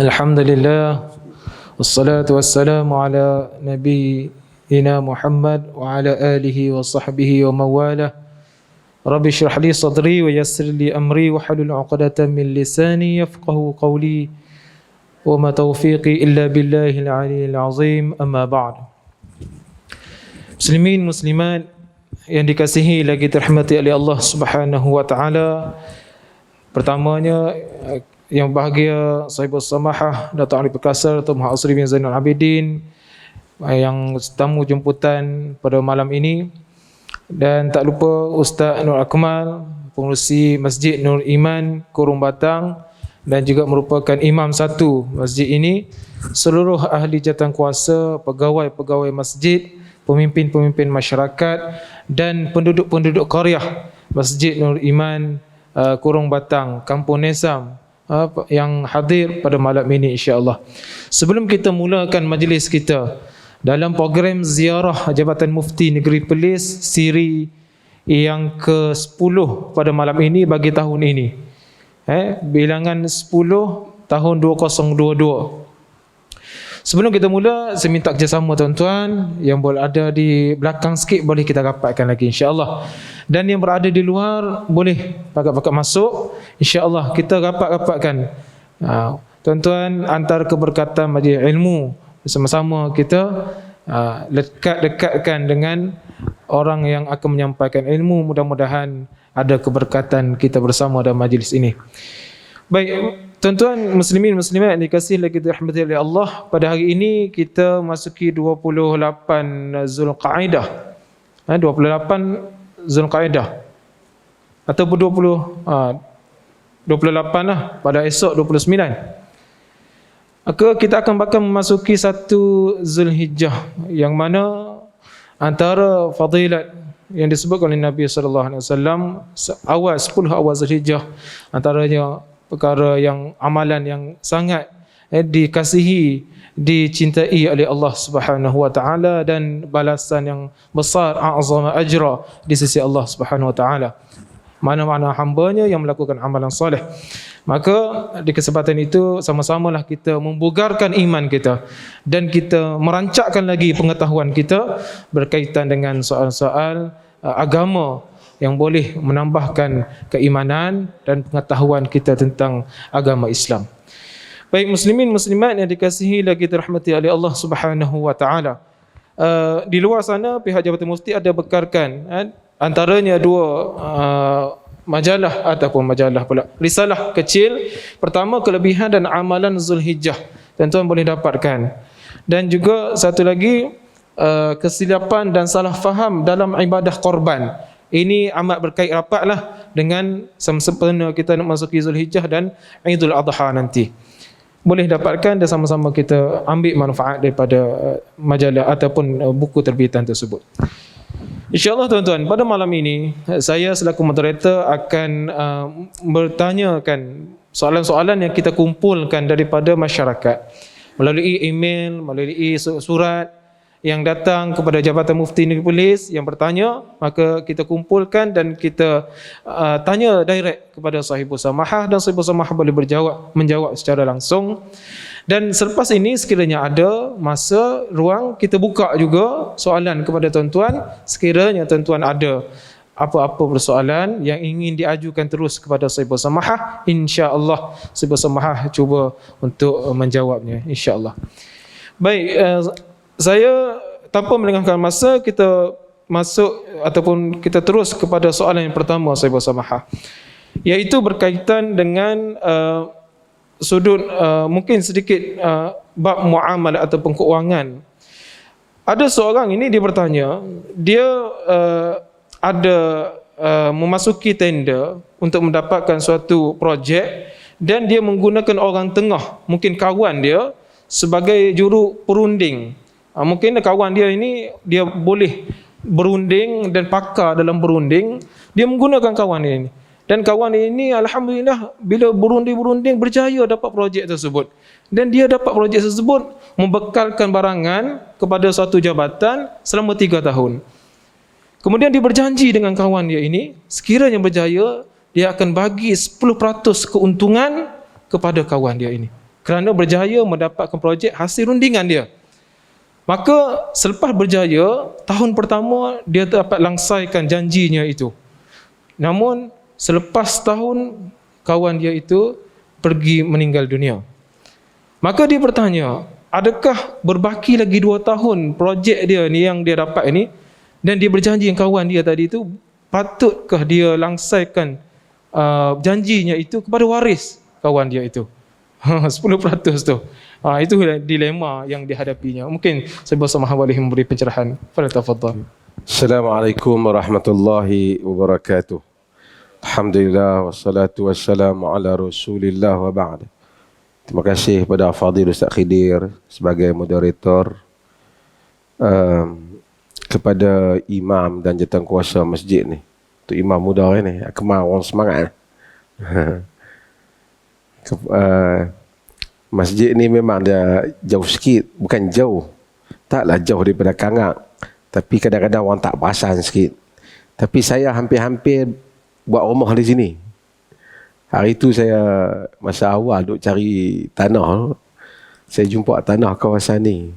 Alhamdulillah, wassalatu wassalamu ala nabiyyina Muhammad wa ala alihi wa sahbihi wa mawalah. Rabbi shrah li sadri wa yassir li amri wa halul 'uqdatam min lisani yafqahu qawli wa ma taufiqi illa billahil 'aliyyil 'azim. Amma ba'd. Muslimin muslimat yang dikasihi lagi dirahmati oleh Allah Subhanahu wa taala. Pertamanya yang bahagia Sahibus Samahah Datuk Ahli Perkasa Datuk Muhammad Asri bin Zainal Abidin yang tamu jemputan pada malam ini, dan tak lupa Ustaz Nur Akmal, pengurusi Masjid Nur Iman Kurung Batang dan juga merupakan imam satu masjid ini, seluruh ahli jawatankuasa, pegawai-pegawai masjid, pemimpin-pemimpin masyarakat dan penduduk-penduduk qaryah Masjid Nur Iman Kurung Batang, Kampung Nesam yang hadir pada malam ini insya-Allah. Sebelum kita mulakan majlis kita dalam program ziarah Jabatan Mufti Negeri Perlis siri yang ke-10 pada malam ini bagi tahun ini. Bilangan 10 tahun 2022. Sebelum kita mula, saya minta kerjasama tuan-tuan yang boleh ada di belakang sikit, boleh kita rapatkan lagi insya-Allah. Dan yang berada di luar boleh pakat-pakat masuk, insya-Allah kita rapat-rapatkan. Tuan-tuan, antara keberkatan majlis ilmu bersama-sama kita dekat-dekatkan dengan orang yang akan menyampaikan ilmu. Mudah-mudahan ada keberkatan kita bersama dalam majlis ini. Baik, tuan-tuan muslimin muslimat yang dikasihi lagi dirahmati oleh Allah, pada hari ini kita masuki 28 Zulqa'dah. 28 Zulqa'dah ataupun 28 lah, pada esok 29. Maka kita akan bakal memasuki 1 Zulhijjah, yang mana antara fadilat yang disebut oleh Nabi sallallahu alaihi wasallam awal 10 awal Zulhijjah, antaranya perkara yang amalan yang sangat dikasihi, dicintai oleh Allah Subhanahu wa taala, dan balasan yang besar, a'zama ajra di sisi Allah Subhanahu wa taala. Mana-mana hambanya yang melakukan amalan soleh. Maka di kesempatan itu sama-samalah kita membugarkan iman kita dan kita merancakkan lagi pengetahuan kita berkaitan dengan soal-soal agama yang boleh menambahkan keimanan dan pengetahuan kita tentang agama Islam. Baik muslimin muslimat yang dikasihi lagi dirahmati oleh Allah Subhanahu wa taala. Di luar sana pihak Jabatan Mufti ada bekarkan antaranya 2 majalah ataupun majalah pula risalah kecil. Pertama, kelebihan dan amalan Zulhijjah, tuan-tuan boleh dapatkan. Dan juga satu lagi, kesilapan dan salah faham dalam ibadah korban. Ini amat berkait rapatlah dengan sempena kita nak masuki Zulhijjah dan Idul Adha nanti. Boleh dapatkan dan sama-sama kita ambil manfaat daripada majalah ataupun buku terbitan tersebut. InsyaAllah tuan-tuan, pada malam ini saya selaku moderator akan bertanyakan soalan-soalan yang kita kumpulkan daripada masyarakat melalui email, melalui surat yang datang kepada Jabatan Mufti Negeri Perlis yang bertanya. Maka kita kumpulkan dan kita tanya direct kepada Sahibus Samahah, dan Sahibus Samahah boleh menjawab secara langsung. Dan selepas ini sekiranya ada masa, ruang, kita buka juga soalan kepada tuan-tuan. Sekiranya tuan-tuan ada apa-apa persoalan yang ingin diajukan terus kepada Sahibus Samahah, insya-Allah Sahibus Samahah cuba untuk menjawabnya insya-Allah. Baik, saya tanpa melengahkan masa, kita masuk ataupun kita terus kepada soalan yang pertama Sahibus Samahah, iaitu berkaitan dengan sudut mungkin sedikit bab muamalah ataupun keuangan. Ada seorang ini dia bertanya, dia ada memasuki tender untuk mendapatkan suatu projek dan dia menggunakan orang tengah, mungkin kawan dia, sebagai juru perunding. Mungkin kawan dia ini dia boleh berunding dan pakar dalam berunding, dia menggunakan kawan dia ini. Dan kawan ini alhamdulillah bila berunding berjaya dapat projek tersebut. Dan dia dapat projek tersebut membekalkan barangan kepada suatu jabatan selama 3 tahun. Kemudian dia berjanji dengan kawan dia ini, sekiranya berjaya, dia akan bagi 10% keuntungan kepada kawan dia ini. kerana berjaya mendapatkan projek hasil rundingan dia. Maka selepas berjaya, tahun pertama dia dapat langsaikan janjinya itu. Namun selepas tahun, kawan dia itu pergi meninggal dunia. Maka dia bertanya, adakah berbaki lagi 2 tahun projek dia ni yang dia dapat ini, dan dia berjanji dengan kawan dia tadi itu, patutkah dia langsaikan janjinya itu kepada waris kawan dia itu? 10% tu. Itu dilema yang dihadapinya. Mungkin saya bersama boleh memberi pencerahan. Falyatafaddal. Assalamualaikum warahmatullahi wabarakatuh. Alhamdulillah wassalatu wassalamu ala Rasulillah wa ba'd. Terima kasih kepada Fadil Ustaz Khidir sebagai moderator, kepada imam dan jawatankuasa masjid ni. Tu imam muda ni, akmal orang semangat. Masjid ni memang dia jauh sikit, bukan jauh, taklah jauh daripada Kangak, tapi kadang-kadang orang tak perasan sikit. Tapi saya hampir-hampir buat rumah di sini. Hari tu saya masa awal duk cari tanah, saya jumpa tanah kawasan ni,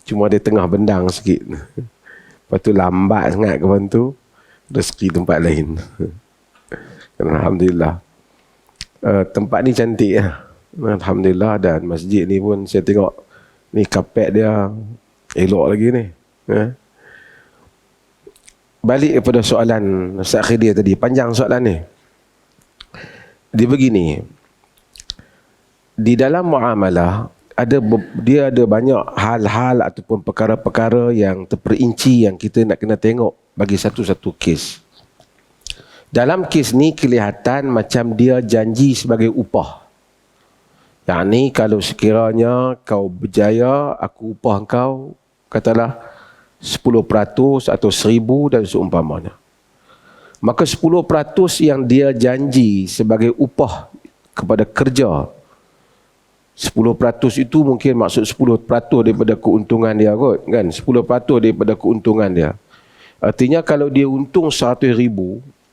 cuma dia tengah bendang sikit. Lepas tu lambat sangat kawan tu, rezeki tempat lain. Alhamdulillah. Tempat ni cantik lah. Alhamdulillah, dan masjid ni pun saya tengok ni kapet dia elok lagi ni. Balik kepada soalan Ustaz Khidir tadi, panjang soalan ni. Dia begini, di dalam muamalah dia ada banyak hal-hal ataupun perkara-perkara yang terperinci yang kita nak kena tengok bagi satu-satu kes. Dalam kes ni kelihatan macam dia janji sebagai upah. Yang ni kalau sekiranya kau berjaya, aku upah kau katalah 10% atau 1,000 dan seumpamanya. Maka 10% yang dia janji sebagai upah kepada kerja, 10% itu mungkin maksud 10% daripada keuntungan dia kot, kan? 10% daripada keuntungan dia. Artinya kalau dia untung 100,000,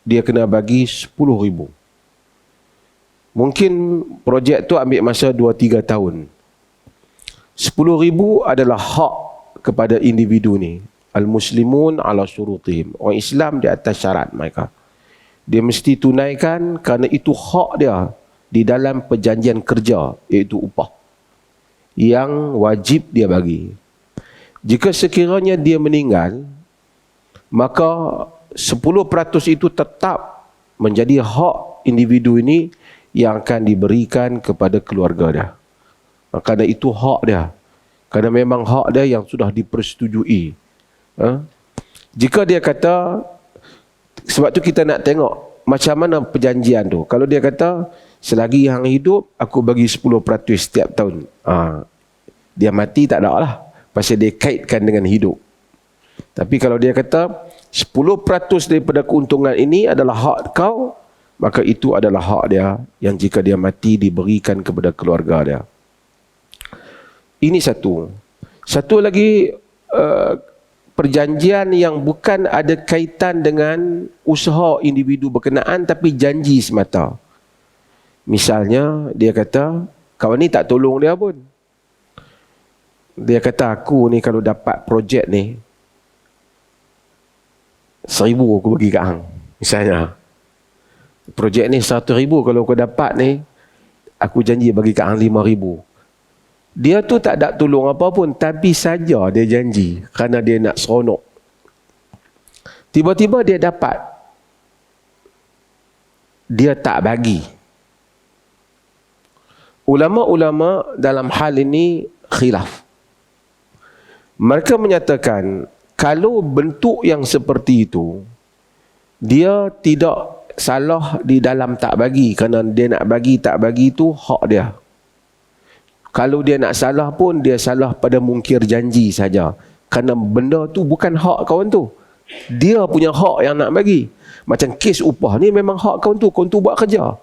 dia kena bagi 10,000. Mungkin projek tu ambil masa 2-3 tahun. 10,000 adalah hak kepada individu ni. Al-Muslimun ala syurutihim. Orang Islam di atas syarat mereka. Dia mesti tunaikan kerana itu hak dia di dalam perjanjian kerja, iaitu upah yang wajib dia bagi. Jika sekiranya dia meninggal, maka 10% itu tetap menjadi hak individu ini yang akan diberikan kepada keluarga dia. Kerana itu hak dia. Kerana memang hak dia yang sudah dipersetujui. Jika dia kata, sebab tu kita nak tengok macam mana perjanjian tu. Kalau dia kata, selagi hang hidup, aku bagi 10% setiap tahun. Dia mati tak ada lah. Pasal dia kaitkan dengan hidup. Tapi kalau dia kata, 10% daripada keuntungan ini adalah hak kau, maka itu adalah hak dia yang jika dia mati diberikan kepada keluarga dia. Ini satu. Satu lagi, perjanjian yang bukan ada kaitan dengan usaha individu berkenaan tapi janji semata. Misalnya dia kata, kawan ni tak tolong dia pun. Dia kata, aku ni kalau dapat projek ni 1,000 aku bagi kat hang. Misalnya projek ni 100,000, kalau kau dapat ni aku janji bagi kat hang 5,000. Dia tu tak ada tolong apa pun, tapi saja dia janji kerana dia nak seronok. Tiba-tiba dia dapat, dia tak bagi. Ulama-ulama dalam hal ini khilaf. Mereka menyatakan kalau bentuk yang seperti itu, dia tidak salah di dalam tak bagi, kerana dia nak bagi tak bagi itu hak dia. Kalau dia nak salah pun, dia salah pada mungkir janji saja, kerana benda tu bukan hak kawan tu. Dia punya hak yang nak bagi. Macam kes upah ni memang hak kawan tu buat kerja.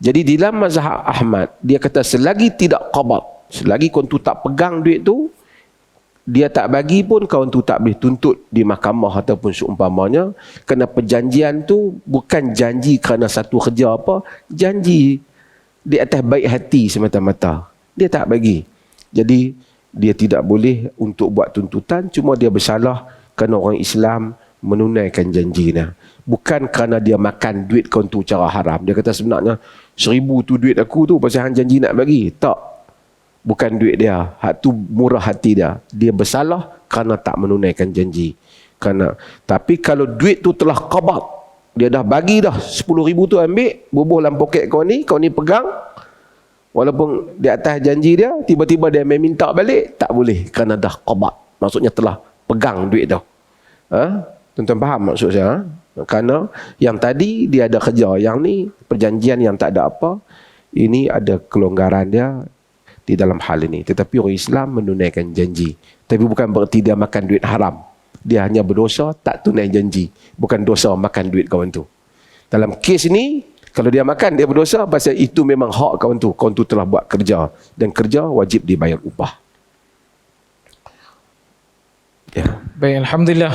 Jadi di dalam mazhab Ahmad, dia kata selagi tidak qabat, selagi kawan tu tak pegang duit tu, dia tak bagi pun kawan tu tak boleh tuntut di mahkamah ataupun seumpamanya, kerana perjanjian tu bukan janji kerana satu kerja apa, janji di atas baik hati semata-mata. Dia tak bagi. Jadi dia tidak boleh untuk buat tuntutan, cuma dia bersalah kerana orang Islam menunaikan janjinya. Bukan kerana dia makan duit kau tu cara haram. Dia kata sebenarnya 1,000 tu duit aku tu pasal hang janji nak bagi. Tak. Bukan duit dia. Hak tu murah hati dia. Dia bersalah kerana tak menunaikan janji. Tapi kalau duit tu telah qabad, dia dah bagi dah 10,000 tu ambil, bubuh dalam poket kau ni pegang, walaupun di atas janji dia, tiba-tiba dia main minta balik, tak boleh kerana dah qabad. Maksudnya telah pegang duit tu. Tuan-tuan faham maksud saya? Kerana yang tadi dia ada kerja, yang ni perjanjian yang tak ada apa, ini ada kelonggaran dia di dalam hal ini. Tetapi orang Islam menunaikan janji. Tapi bukan berarti dia makan duit haram. Dia hanya berdosa tak tunai janji. Bukan dosa makan duit kawan tu. Dalam kes ini, kalau dia makan, dia berdosa pasal itu memang hak kawan tu. Kawan tu telah buat kerja. Dan kerja wajib dibayar upah. Ya. Baik, Alhamdulillah.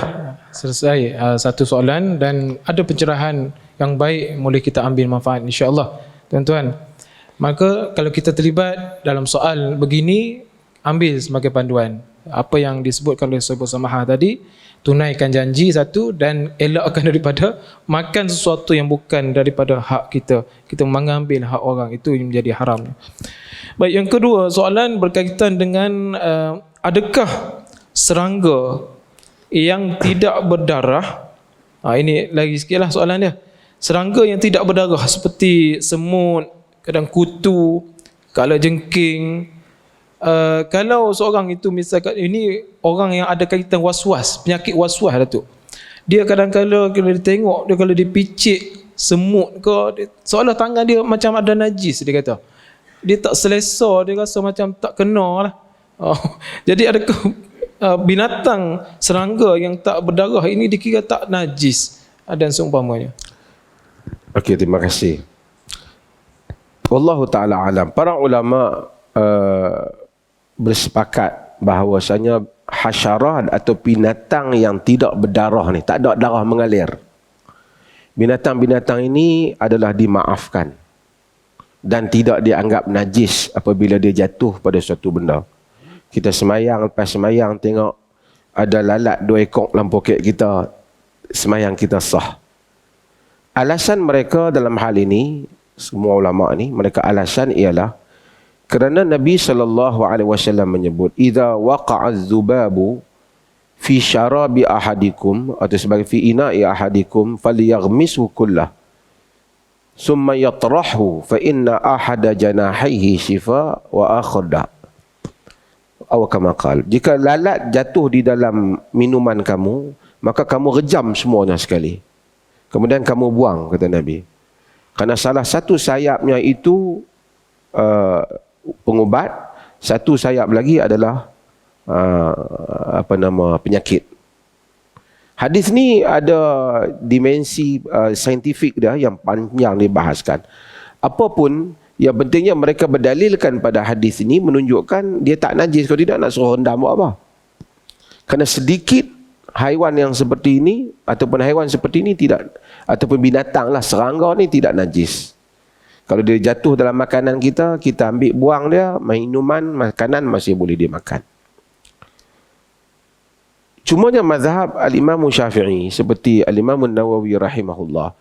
Selesai satu soalan dan ada pencerahan yang baik boleh kita ambil manfaat insya-Allah. Tuan-tuan, maka kalau kita terlibat dalam soal begini, ambil sebagai panduan. Apa yang disebutkan oleh Sahabat Samahah tadi, tunaikan janji satu dan elakkan daripada makan sesuatu yang bukan daripada hak kita. Kita mengambil hak orang, itu yang menjadi haram. Baik, yang kedua, soalan berkaitan dengan adakah serangga yang tidak berdarah? Ini lagi sikitlah soalan dia. Serangga yang tidak berdarah seperti semut, kadang kutu, kalajengking. Kalau seorang itu misalkan ini orang yang ada kaitan was-was, penyakit was-was Datuk. Dia kadang-kadang kalau dia tengok, dia kalau dipicit semut ke, seolah tangan dia macam ada najis, dia kata. Dia tak selesa, dia rasa macam tak kena lah. Jadi adakah binatang serangga yang tak berdarah ini dikira tak najis dan seumpamanya? Okey, terima kasih. Wallahu ta'ala alam. Para ulama bersepakat bahawasanya hasyarat atau binatang yang tidak berdarah ni, tak ada darah mengalir, binatang-binatang ini adalah dimaafkan dan tidak dianggap najis apabila dia jatuh pada suatu benda. Kita semayang, lepas semayang tengok ada lalat 2 ekor dalam poket kita, semayang kita sah. Alasan mereka dalam hal ini, semua ulama ni, mereka alasan ialah kerana Nabi SAW menyebut, idza waqa'a az-zubabu fi syarabi ahadikum, atau sebagai fi ina'i ahadikum falyaghmishu kullah summa yatrahu fa inna ahada janahihi shifa wa akhar da'. Atau kama qala, jika lalat jatuh di dalam minuman kamu, maka kamu rejam semuanya sekali, kemudian kamu buang, kata Nabi. Kerana salah satu sayapnya itu pengubat, satu sayap lagi adalah penyakit. Hadis ni ada dimensi saintifik dia yang panjang dibahaskan. Apapun, yang pentingnya mereka berdalilkan pada hadis ini menunjukkan dia tak najis. Kalau tidak, nak suruh rendam buat apa? Kerana sedikit haiwan yang seperti ini ataupun haiwan seperti ini tidak, ataupun binatang lah, serangga ni tidak najis. Kalau dia jatuh dalam makanan kita, kita ambil buang dia, minuman, makanan masih boleh dimakan. Cumanya mazhab al-Imam Syafi'i seperti al-Imam Nawawi rahimahullah,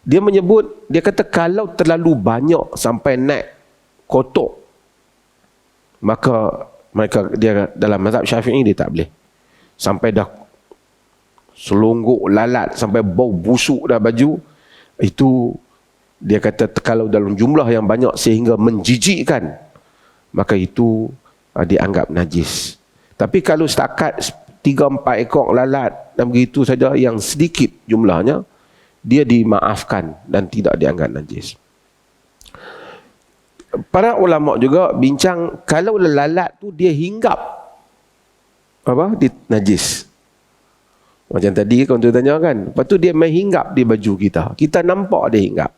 dia menyebut, dia kata kalau terlalu banyak sampai naik kotor, maka dia dalam mazhab Syafi'i dia tak boleh. Sampai dah selonggok lalat, sampai bau busuk dah baju, itu dia kata kalau dalam jumlah yang banyak sehingga menjijikkan, maka itu dianggap najis. Tapi kalau setakat 3-4 ekor lalat dan begitu saja yang sedikit jumlahnya, dia dimaafkan dan tidak dianggap najis. Para ulama juga bincang, kalau lalat tu dia hinggap dia najis. Macam tadi kau tanya kan, lepas tu dia menghinggap di baju kita, kita nampak dia hinggap.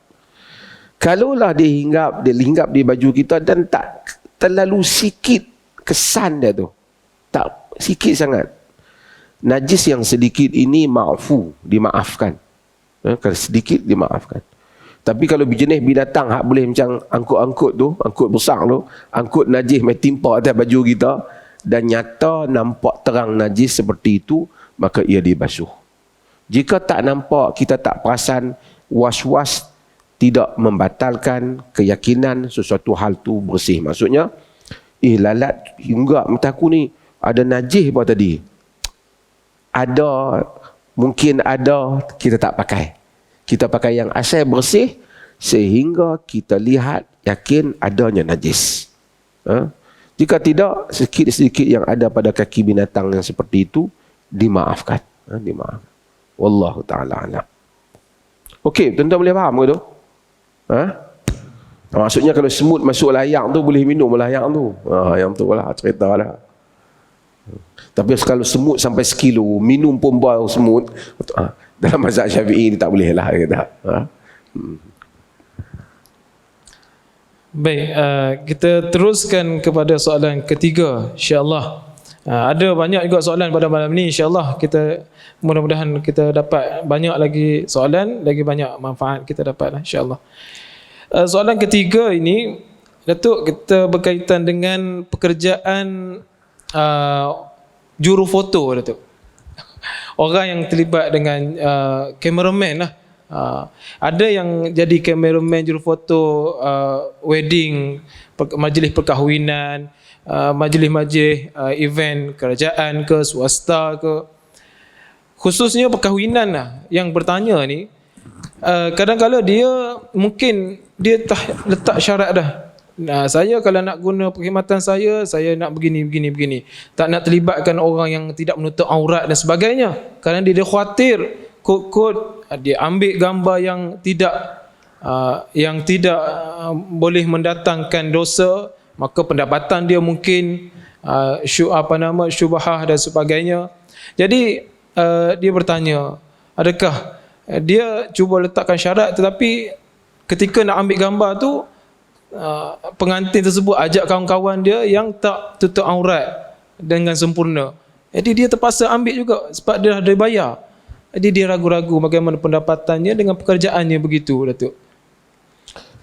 Kalaulah dia hinggap di baju kita dan tak terlalu sikit kesan dia tu, tak sikit sangat, najis yang sedikit ini ma'fu, dimaafkan. Kalau sedikit dimaafkan. Tapi kalau jenis binatang hak boleh macam angkut-angkut tu, angkut besar tu, angkut najis mai timpa atas baju kita dan nyata nampak terang najis seperti itu, maka ia dibasuh. Jika tak nampak, kita tak perasan, was-was tidak membatalkan keyakinan sesuatu hal tu bersih. Maksudnya, lalat hingga mata aku ni ada najis apa tadi? Ada, mungkin ada, kita tak pakai. Kita pakai yang asal bersih sehingga kita lihat yakin adanya najis. Jika tidak, sedikit-sedikit yang ada pada kaki binatang yang seperti itu dimaafkan. Dimaafkan. Wallahu ta'ala a'lam. Okey, tuan-tuan boleh faham ke tu? Maksudnya kalau semut masuk layang tu boleh minum layang tu. Yang tu lah cerita lah. Tapi kalau semut sampai sekilo, minum pun bau semut, dalam mazhab Syafi'i ni tak boleh lah kata. Baik, kita teruskan kepada soalan ketiga, insya-Allah. Ada banyak juga soalan pada malam ni, insya-Allah. Kita mudah-mudahan kita dapat banyak lagi soalan, lagi banyak manfaat kita dapat, insya-Allah. Soalan ketiga ini, Datuk, kita berkaitan dengan pekerjaan juru foto, Datuk. Orang yang terlibat dengan cameraman lah. Ada yang jadi cameraman juru foto wedding, majlis perkahwinan, majlis-majlis event kerajaan ke swasta ke, khususnya perkahwinan lah yang bertanya ni. Kadang-kadang dia mungkin dia letak syarat dah. Saya kalau nak guna perkhidmatan saya nak begini. Tak nak terlibatkan orang yang tidak menutup aurat dan sebagainya. Kerana dia khawatir kod-kod dia ambil gambar yang tidak boleh mendatangkan dosa, maka pendapatan dia mungkin syubhah dan sebagainya. Jadi dia bertanya, adakah dia cuba letakkan syarat tetapi ketika nak ambil gambar tu pengantin tersebut ajak kawan-kawan dia yang tak tutup aurat dengan sempurna. Jadi dia terpaksa ambil juga sebab dia dah bayar. Jadi dia ragu-ragu bagaimana pendapatannya dengan pekerjaannya begitu, Datuk.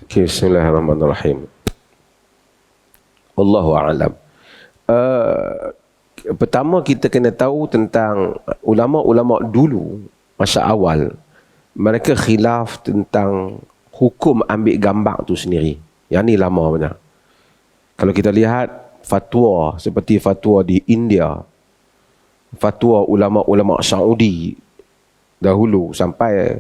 Okay, bismillahirrahmanirrahim. Wallahu a'lam. Pertama kita kena tahu tentang ulama-ulama dulu masa awal, mereka khilaf tentang hukum ambil gambar tu sendiri. Yang ni lama benar. Kalau kita lihat fatwa seperti fatwa di India, fatwa ulama-ulama Saudi dahulu sampai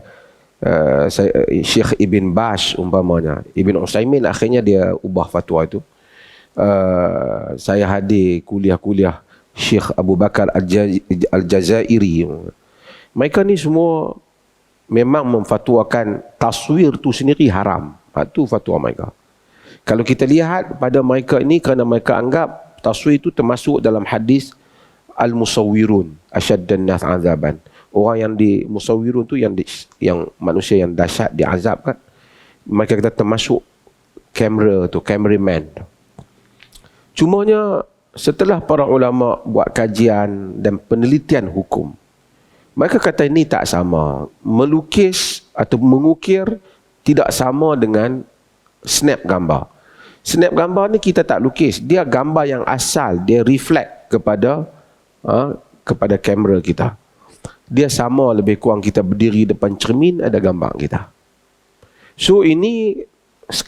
Syekh Ibn Baz umpamanya, Ibn Utsaimin akhirnya dia ubah fatwa itu. Saya hadir kuliah-kuliah Syekh Abu Bakar Al-Jazairi. Mereka ni semua memang memfatwakan taswir tu sendiri haram. Itu fatwa mereka. Kalau kita lihat pada mereka ini, kerana mereka anggap taswir itu termasuk dalam hadis al-musawwirun asyaddan nas azaban. Orang yang di musawwirun tu yang manusia yang dahsyat diazabkan. Mereka kata termasuk kamera tu, cameraman. Cumanya setelah para ulama buat kajian dan penelitian hukum, mereka kata ini tak sama. Melukis atau mengukir tidak sama dengan snap gambar. Snap gambar ni kita tak lukis, dia gambar yang asal, dia reflect kepada kamera kita. Dia sama lebih kurang kita berdiri depan cermin ada gambar kita. So ini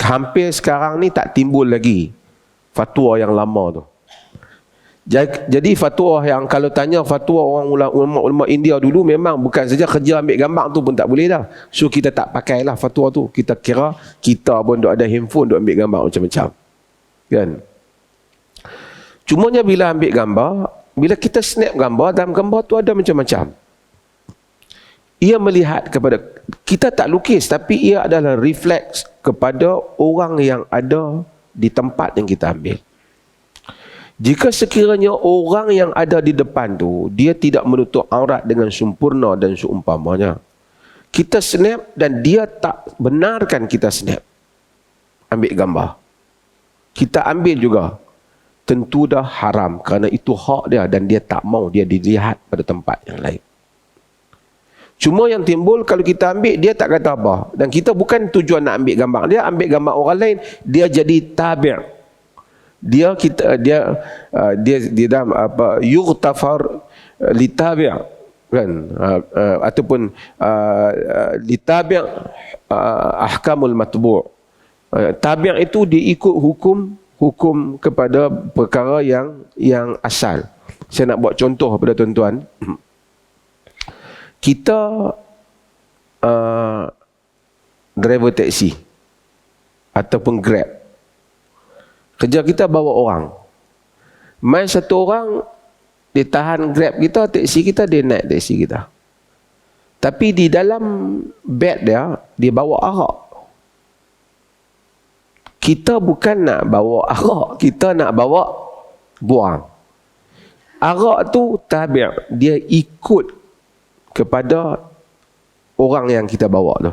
hampir sekarang ni tak timbul lagi fatwa yang lama tu. Jadi fatwa yang kalau tanya fatwa orang ulama India dulu memang bukan saja kerja ambil gambar tu pun tak boleh dah. So kita tak pakailah fatwa tu. Kita kira kita pun duk ada handphone duk ambil gambar macam-macam. Kan? Cumanya bila ambil gambar, bila kita snap gambar, dalam gambar tu ada macam-macam. Ia melihat kepada, kita tak lukis tapi ia adalah refleks kepada orang yang ada di tempat yang kita ambil. Jika sekiranya orang yang ada di depan tu dia tidak menutup aurat dengan sempurna dan seumpamanya, kita snap dan dia tak benarkan kita snap, ambil gambar, kita ambil juga, tentu dah haram kerana itu hak dia dan dia tak mau dia dilihat pada tempat yang lain. Cuma yang timbul kalau kita ambil, dia tak kata apa. Dan kita bukan tujuan nak ambil gambar dia, ambil gambar orang lain, dia jadi tabi'. Dia dalam apa, yughtafar li tabi' kan, ataupun li tabi' ahkamul matbu'. Tabi' itu dia ikut hukum kepada perkara yang asal. Saya nak buat contoh kepada tuan-tuan. Kita driver taksi ataupun Grab. Kerja kita bawa orang. Main satu orang, dia tahan Grab kita, taksi kita, dia naik taksi kita. Tapi di dalam beg dia bawa arak. Kita bukan nak bawa arak, kita nak bawa buang. Arak tu tabi', dia ikut kepada orang yang kita bawa tu.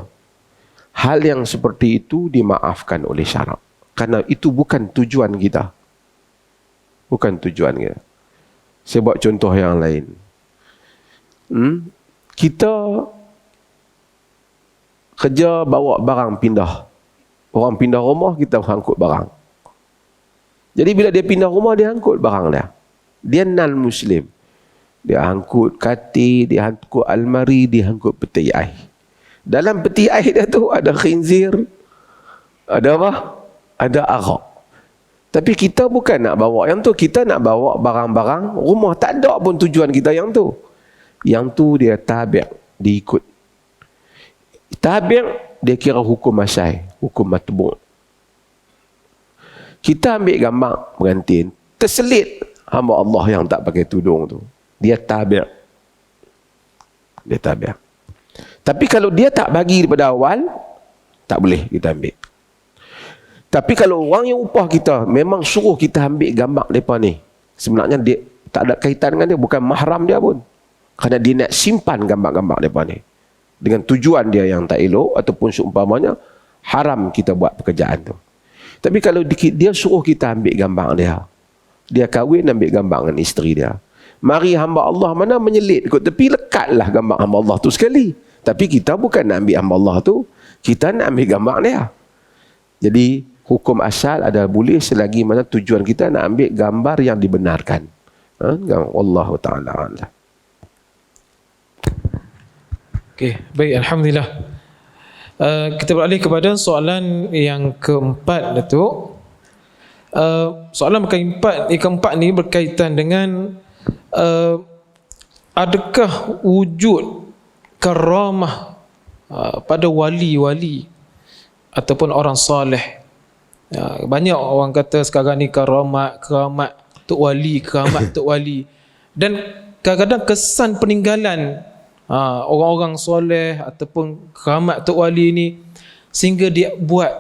Hal yang seperti itu dimaafkan oleh syarak. Kerana itu bukan tujuan kita. Bukan tujuan kita. Saya buat contoh yang lain. Kita kerja bawa barang pindah. Orang pindah rumah, kita angkut barang. Jadi bila dia pindah rumah, dia angkut barang dia. Dia non-Muslim. Dia angkut katil, dia angkut almari, dia angkut peti air. Dalam peti air dia tu ada khinzir, ada apa? Ada arak. Tapi kita bukan nak bawa yang tu, kita nak bawa barang-barang rumah. Tak ada pun tujuan kita yang tu. Yang tu dia tabi', diikut. Tabi' dia kira hukum asai, hukum matbu'. Kita ambil gambar pengantin, terselit hamba Allah yang tak pakai tudung tu. Dia tabi'. Dia tabi'. Tapi kalau dia tak bagi daripada awal, tak boleh kita ambil. Tapi kalau orang yang upah kita memang suruh kita ambil gambar mereka ni, sebenarnya dia tak ada kaitan dengan dia, bukan mahram dia pun. Kerana dia nak simpan gambar-gambar mereka ni. Dengan tujuan dia yang tak elok, ataupun seumpamanya, haram kita buat pekerjaan tu. Tapi kalau dia suruh kita ambil gambar dia, dia kahwin ambil gambar dengan isteri dia. Mari hamba Allah mana menyelit kot tepi, lekatlah gambar hamba Allah tu sekali. Tapi kita bukan nak ambil hamba Allah tu, kita nak ambil gambar dia. Jadi hukum asal adalah boleh selagi mana tujuan kita nak ambil gambar yang dibenarkan. Wallahu ta'ala a'lam. Okey, baik, alhamdulillah. Kita beralih kepada soalan yang keempat, Datuk. Soalan keempat ni berkaitan dengan adakah wujud karamah pada wali-wali ataupun orang soleh. Banyak orang kata sekarang ni karamat tok wali, keramat tok wali. Dan kadang-kadang kesan peninggalan orang-orang soleh ataupun keramat tok wali ni, sehingga dia buat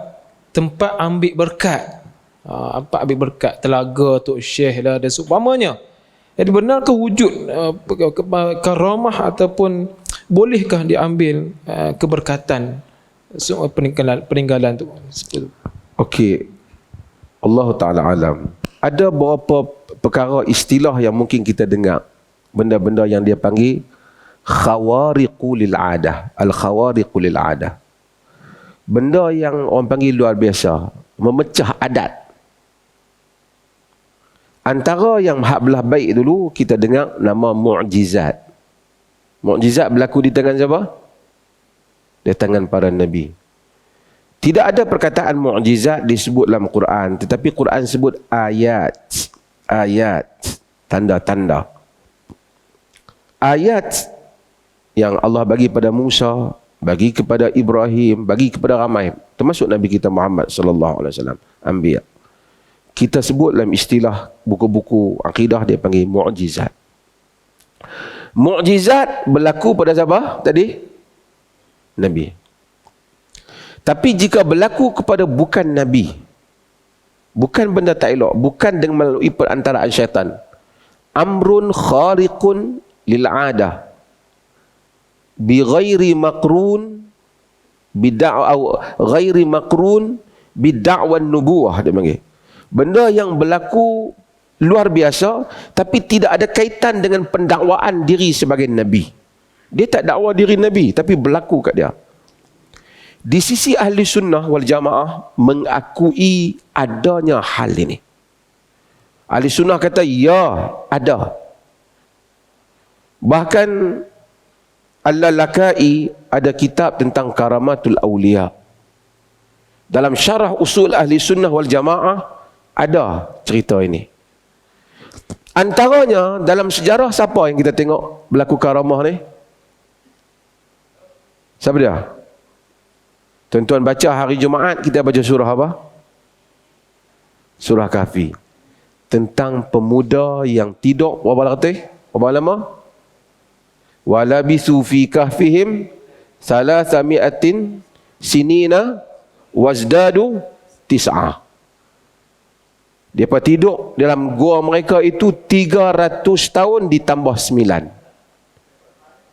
tempat ambil berkat. Ambil berkat telaga tok syekh lah dan seumpamanya. Jadi benarkah wujud karamah ataupun bolehkah diambil keberkatan peninggalan tu? Okey. Allah Ta'ala alam. Ada beberapa perkara istilah yang mungkin kita dengar. Benda-benda yang dia panggil khawariqu lil adah. Al-khawariqu lil adah. Benda yang orang panggil luar biasa. Memecah adat. Antara yang hak belah baik dulu, kita dengar nama mu'jizat. Mu'jizat berlaku di tangan siapa? Di tangan para Nabi. Tidak ada perkataan mu'jizat disebut dalam Quran. Tetapi Quran sebut ayat. Ayat. Tanda-tanda. Ayat yang Allah bagi pada Musa, bagi kepada Ibrahim, bagi kepada ramai. Termasuk Nabi kita Muhammad sallallahu alaihi wasallam. Anbiya. Kita sebut dalam istilah buku-buku akidah dia panggil mu'jizat. Mu'jizat berlaku pada siapa tadi? Nabi. Tapi jika berlaku kepada bukan Nabi, bukan benda tak elok, bukan dengan melalui perantaraan syaitan, amrun khariqun lil adah bi ghairi makrun ghairi makrun bi da'wan nubuwah, dia panggil. Benda yang berlaku luar biasa tapi tidak ada kaitan dengan pendakwaan diri sebagai Nabi. Dia tak dakwa diri Nabi, tapi berlaku kat dia. Di sisi ahli sunnah wal jamaah mengakui adanya hal ini. Ahli sunnah kata, ya, ada. Bahkan Al-Lalakai ada kitab tentang karamatul awliya. Dalam syarah usul ahli sunnah wal jamaah ada cerita ini. Antaranya dalam sejarah siapa yang kita tengok berlaku karamah ni? Siapa dia? Tuan-tuan baca hari Jumaat, kita baca surah apa? Surah Kahfi. Tentang pemuda yang tidur berapa lama? Walabisu fi kahfihim salasami'atin sinina wazdadu tis'ah. Depa tidur dalam gua mereka itu 300 tahun ditambah 9.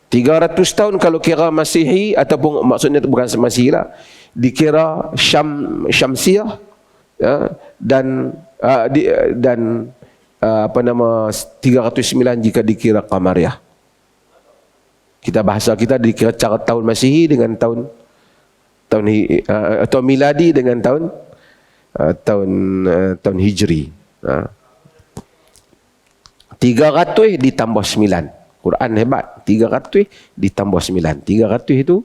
300 tahun kalau kira Masihi, ataupun maksudnya bukan Masihi lah, dikira Syamsiah, ya, dan 309 jika dikira Qamariyah. Kita bahasa kita dikira cara tahun Masihi dengan tahun atau miladi dengan tahun Hijri. 300 ditambah 9. Quran hebat. 300 ditambah 9. 300 itu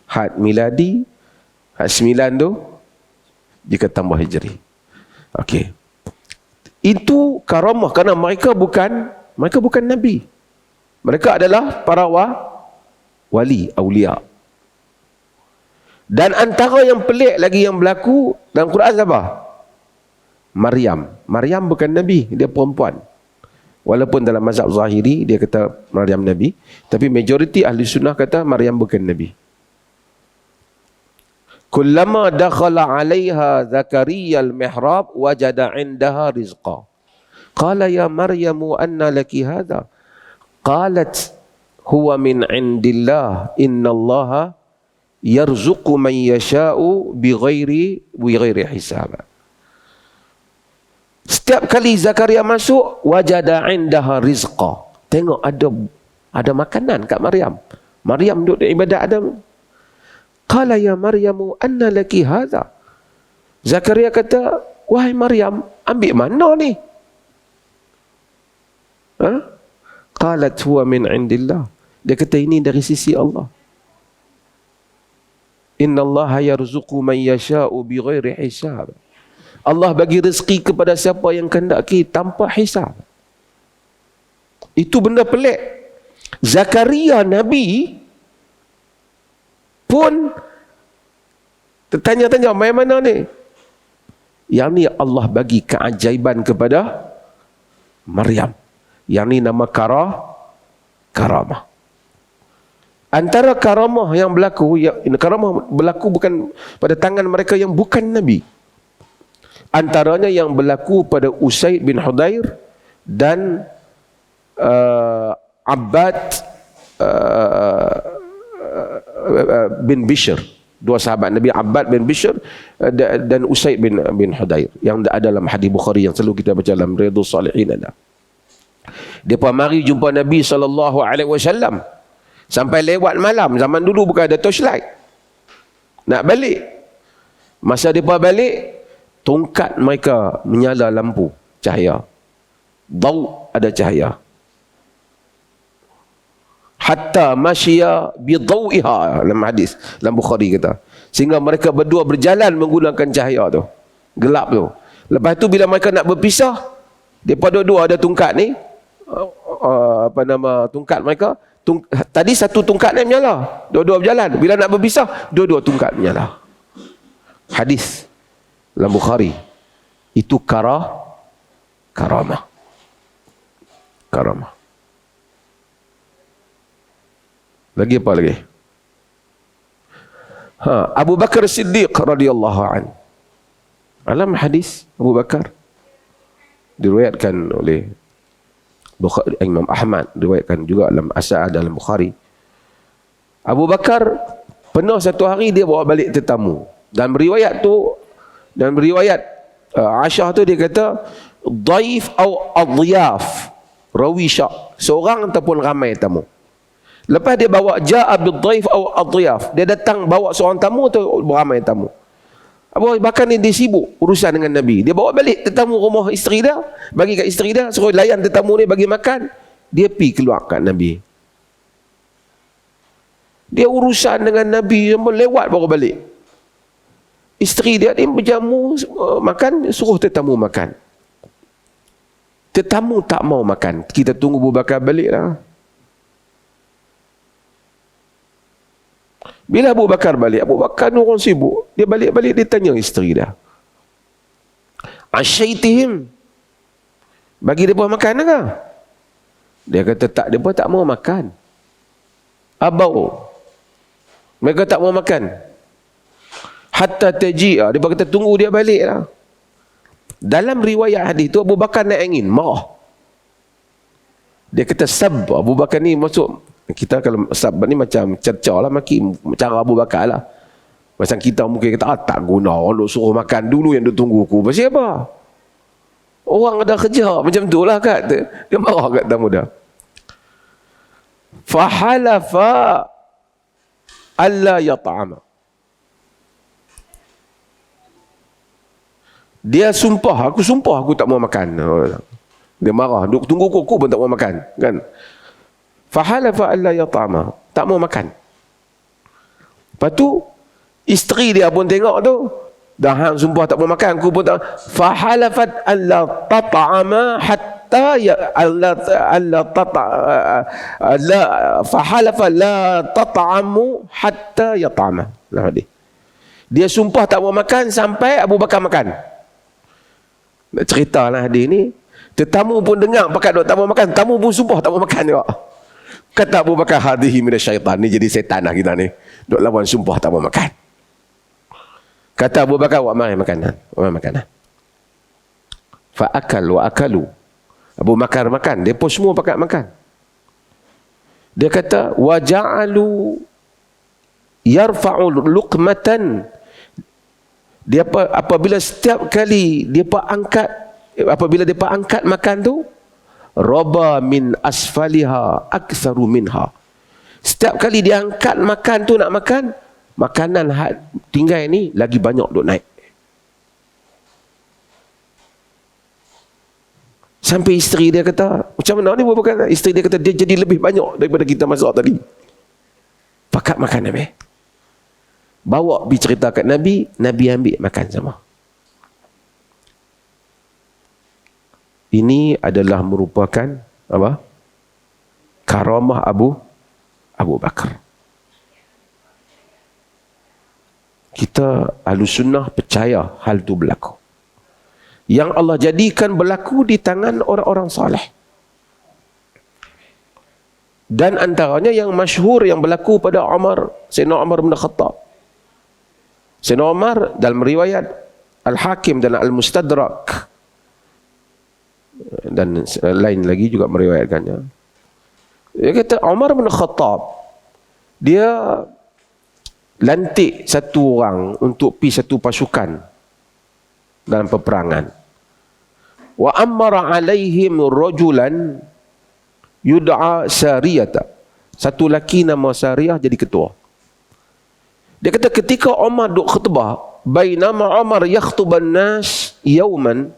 had miladi, had 9 tu jika tambah Hijri. Okey. Itu karamah kerana mereka bukan nabi. Mereka adalah para wali, aulia. Dan antara yang pelik lagi yang berlaku dalam Quran siapa? Maryam. Maryam bukan nabi, dia perempuan. Walaupun dalam mazhab Zahiri dia kata Maryam nabi, tapi majoriti ahli sunnah kata Maryam bukan nabi. Kullama dakhala 'alaiha Zakaria al-mihrab wajada 'indaha rizqa. Qala ya Maryamu anna laki hadha? Qalat huwa min 'indillah innallaha yarzuqu man yasha'u bighairi hisab. Setiap kali Zakaria masuk, wajada 'indaha rizqa. Tengok ada makanan kat Maryam. Maryam duduk ibadat Adam. Qala ya Maryamu anna laki hadha? Zakaria kata, wahai Maryam, ambil mana ni? Qalat huwa min 'indillah. Dia kata ini dari sisi Allah. Innallaha yarzuqu man yasha'u bighairi hisab. Allah bagi rezeki kepada siapa yang kehendaki tanpa hisab. Itu benda pelik. Zakaria Nabi pun tertanya-tanya, main mana ni? Yang ni Allah bagi keajaiban kepada Maryam. Yang ni nama karamah. Antara karamah yang berlaku, karamah berlaku bukan pada tangan mereka yang bukan Nabi. Antaranya yang berlaku pada Usaid bin Hudair dan Abbad bin Bishr. Dua sahabat Nabi, Abbad bin Bishr dan Usaid bin Hudair, yang ada dalam hadis Bukhari yang selalu kita baca dalam Riyadhus Salihin ada. Depa mari jumpa Nabi SAW sampai lewat malam. Zaman dulu bukan ada torchlight. Nak balik. Masa depa balik, tongkat mereka menyala lampu, cahaya. Daw, ada cahaya. Hatta masya bidawiha, dalam hadis dalam Bukhari kata. Sehingga mereka berdua berjalan menggunakan cahaya tu. Gelap tu. Lepas tu bila mereka nak berpisah, depa dua-dua ada tongkat ni. Tongkat mereka. Tadi satu tongkat ni menyala. Dua-dua berjalan. Bila nak berpisah, dua-dua tongkat menyala. Hadis dalam Bukhari. Itu karamah. Lagi apa lagi? Abu Bakar Siddiq radhiyallahu an. Dalam hadis Abu Bakar diriwayatkan oleh Bukhari, Imam Ahmad diriwayatkan juga dalam As-Sa'ah dalam Bukhari. Abu Bakar pernah satu hari dia bawa balik tetamu. Dan beriwayat Aisyah tu dia kata dhaif atau adhiyaf, rawi syak, seorang ataupun ramai tamu. Lepas dia bawa ja'a bid-dhaif atau ad-dhiyaf. Dia datang bawa seorang tamu atau beramai tamu. Abu Bakar ni dia sibuk urusan dengan Nabi. Dia bawa balik tetamu rumah isteri dia, bagi kat isteri dia, suruh layan tetamu ni, bagi makan. Dia pi keluar kat Nabi. Dia urusan dengan Nabi sampai lewat baru balik. Isteri dia ni berjamu makan, suruh tetamu makan. Tetamu tak mau makan. Kita tunggu Abu Bakar balik lah. Bila Abu Bakar balik, Abu Bakar ni orang sibuk. Dia balik-balik, dia tanya isteri dia. Asyaitihim. Bagi dia makan ke? Dia kata tak, dia tak mau makan. Abau. Mereka tak mau makan. Hatta taji'a. Dia kata tunggu dia balik lah. Dalam riwayat hadis tu Abu Bakar nak angin, marah. Dia kata sab. Abu Bakar ni masuk, kita kalau sab ni macam cerca lah, maki cara Abu Bakar lah. Macam kita mungkin kata tak guna orang duk suruh makan dulu yang duk tunggu aku. Pasal apa? Orang ada kerja macam tu lah kat. Dia marah kat tamu dia. Fahalafa alla yata'ama. Dia sumpah, aku tak mau makan. Dia marah, duk tunggu aku pun tak mau makan, kan? Fahalafa alla yata'ama, tak mau makan. Lepas tu isteri dia pun tengok tu, dah hang sumpah tak mau makan, aku pun tak. Fahalafat alla tat'ama hatta fahalafa la tat'amu hatta yat'ama. Dia sumpah tak mau makan sampai Abu Bakar makan. Nak cerita lah hadis ni, tetamu pun dengar pakat duk tak mau makan, tamu pun sumpah tak mau makan juga. Kata Abu Bakar, hadhihi minasyaitan, ni jadi setan lah kita ni, duk lawan sumpah tak mau makan. Kata Abu Bakar, wa mai makanan, fa akal wa akalu. Abu Bakar makan, depa semua pakat makan. Dia kata wa ja'alu yarfa'u luqmatan. Dia apabila setiap kali depa angkat makan tu, raba min asfaliha aktsaru minha. Setiap kali dia angkat makan tu, nak makan, makanan tinggal ni lagi banyak duk naik. Sampai isteri dia kata, macam mana ni bukan? Isteri dia kata dia jadi lebih banyak daripada kita masak tadi. Pakat makan Nabi. Bawa pergi cerita kat Nabi, Nabi ambil makan sama. Ini adalah merupakan apa? Karamah Abu Bakar. Kita Ahlussunnah percaya hal itu berlaku. Yang Allah jadikan berlaku di tangan orang-orang saleh. Dan antaranya yang masyhur yang berlaku pada Sayyidina Umar bin Khattab. Sayyidina Umar dalam riwayat Al-Hakim dan Al-Mustadrak dan lain lagi juga meriwayatkannya. Dia kata Umar bin Khattab, dia lantik satu orang untuk pergi satu pasukan dalam peperangan. Wa amara alaihim rajulan yud'a Sariyata. Satu laki nama Sariyah jadi ketua. Dia kata ketika Umar duk khutbah, bainama Umar yakhtuban nas yauman,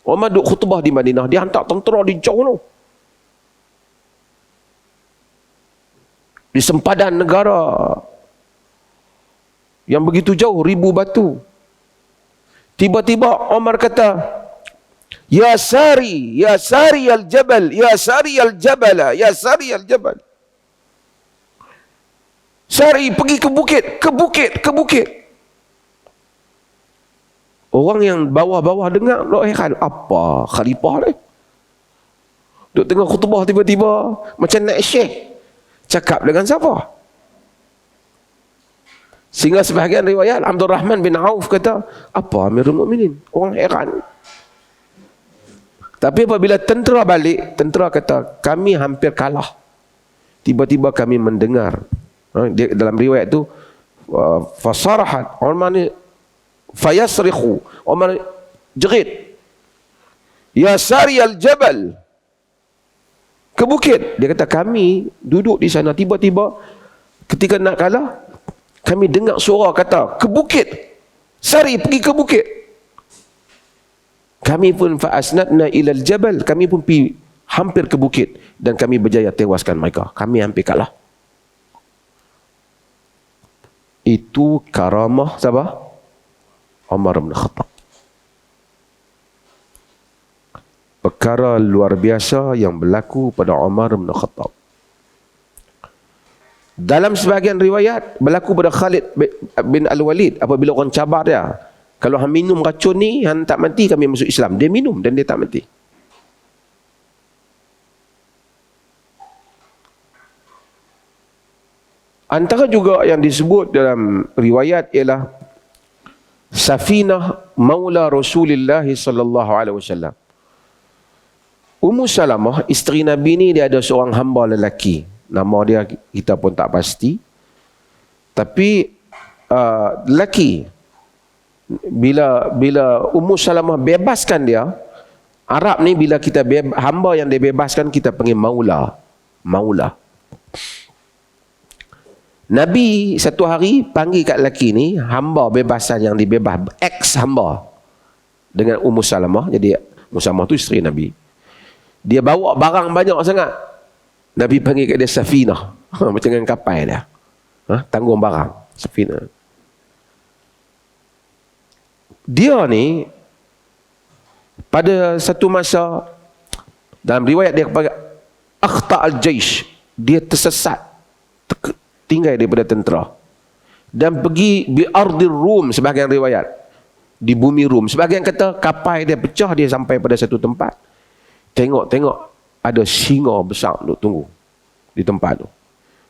Umar duk khutbah di Madinah, dia hantar tentera di jauh tu. Di sempadan negara yang begitu jauh, ribu batu. Tiba-tiba Umar kata, Ya Sari al-Jabal, Ya Sari al-Jabal, Ya Sari al-Jabal. Sari, pergi ke bukit. Orang yang bawah-bawah dengar, duk heran, apa khalifah ni? Duk tengah khutbah tiba-tiba macam naik syekh. Cakap dengan siapa? Sehingga sebahagian riwayat Abdul Rahman bin Auf kata, apa Amirul Mukminin? Orang heran. Tapi apabila tentera balik, tentera kata, kami hampir kalah. Tiba-tiba kami mendengar. Dia, dalam riwayat tu, fasarahat, Umar ni fayasrikhu, Umar jerit, Ya Sari al-Jabal, ke bukit. Dia kata kami duduk di sana, tiba-tiba ketika nak kalah, kami dengar suara kata ke bukit, sari pergi ke bukit. Kami pun fa'asnadna ilal jabal, kami pun pergi hampir ke bukit dan kami berjaya tewaskan mereka. Kami hampir kalah. Itu karamah siapa? Umar bin Khattab. Perkara luar biasa yang berlaku pada Umar bin Khattab. Dalam sebahagian riwayat berlaku pada Khalid bin Al-Walid apabila orang cabar dia. Kalau hang minum racun ni, hang tak mati, kami masuk Islam. Dia minum dan dia tak mati. Antara juga yang disebut dalam riwayat ialah Safinah Maula Rasulullah sallallahu alaihi wasallam. Ummu Salamah, isteri Nabi ni, dia ada seorang hamba lelaki. Nama dia kita pun tak pasti. Tapi lelaki. Bila Ummu Salamah bebaskan dia, Arab ni bila kita hamba yang dia bebaskan, kita panggil maula. Maula. Nabi satu hari panggil kat lelaki ni, hamba bebasan yang dibebas, ex hamba, dengan Ummu Salamah. Jadi Ummu Salamah tu isteri Nabi. Dia bawa barang banyak sangat. Nabi panggil kat dia Safinah. Macam dengan kapal dia. Tanggung barang. Safinah. Dia ni pada satu masa, dalam riwayat dia kepada akhta al-jaish, dia tersesat, tinggal daripada tentera dan pergi bi ardir Rum, sebahagian riwayat di bumi Rum, sebahagian kata kapal dia pecah, dia sampai pada satu tempat, tengok ada singa besar duk tunggu di tempat tu.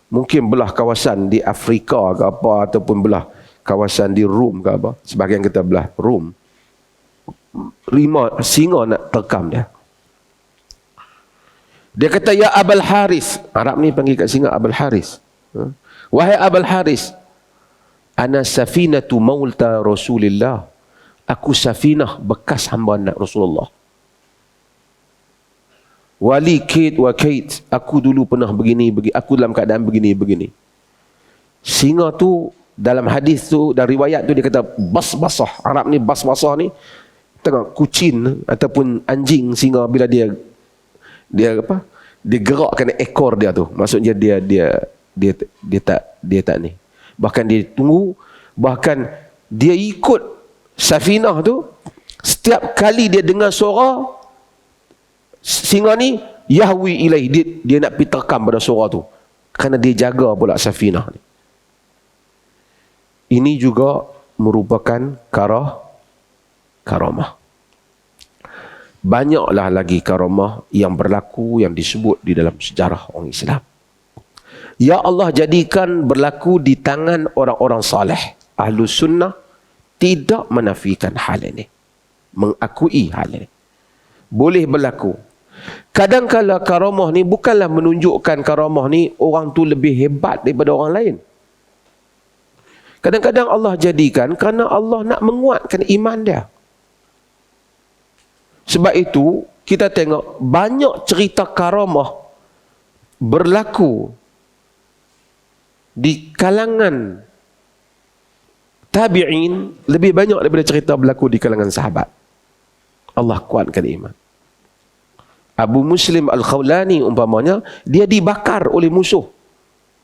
Mungkin belah kawasan di Afrika ke apa, ataupun belah kawasan di Rum ke apa, sebahagian kita belah Rum. Singa nak terkam dia. Dia kata, ya Abul Haris. Arab ni panggil kat singa Abul Haris. Wahai Abul Haris, ana safinatu maulta Rasulillah. Aku safinah bekas hamba nak Rasulullah. Wali kait wa kait. Aku dulu pernah begini, aku dalam keadaan begini. Singa tu dalam hadis tu, dalam riwayat tu dia kata basbasah. Arab ni basbasah ni, tengok kucing ataupun anjing singa bila dia gerakkan ekor dia tu, maksudnya dia tak ni, bahkan dia tunggu, bahkan dia ikut safinah tu. Setiap kali dia dengar suara singa ni, yahwi ilaih, dia nak pergi terkam pada suara tu, kerana dia jaga pula safinah ni. Ini juga merupakan karamah. Banyaklah lagi karamah yang berlaku, yang disebut di dalam sejarah orang Islam. Ya Allah jadikan berlaku di tangan orang-orang saleh. Ahlus sunnah tidak menafikan hal ini, mengakui hal ini. Boleh berlaku. Kadang-kadang karamah ni bukanlah menunjukkan karamah ni orang tu lebih hebat daripada orang lain. Kadang-kadang Allah jadikan kerana Allah nak menguatkan iman dia. Sebab itu kita tengok banyak cerita karamah berlaku di kalangan tabi'in lebih banyak daripada cerita berlaku di kalangan sahabat. Allah kuatkan iman. Abu Muslim Al-Khawlani umpamanya, dia dibakar oleh musuh,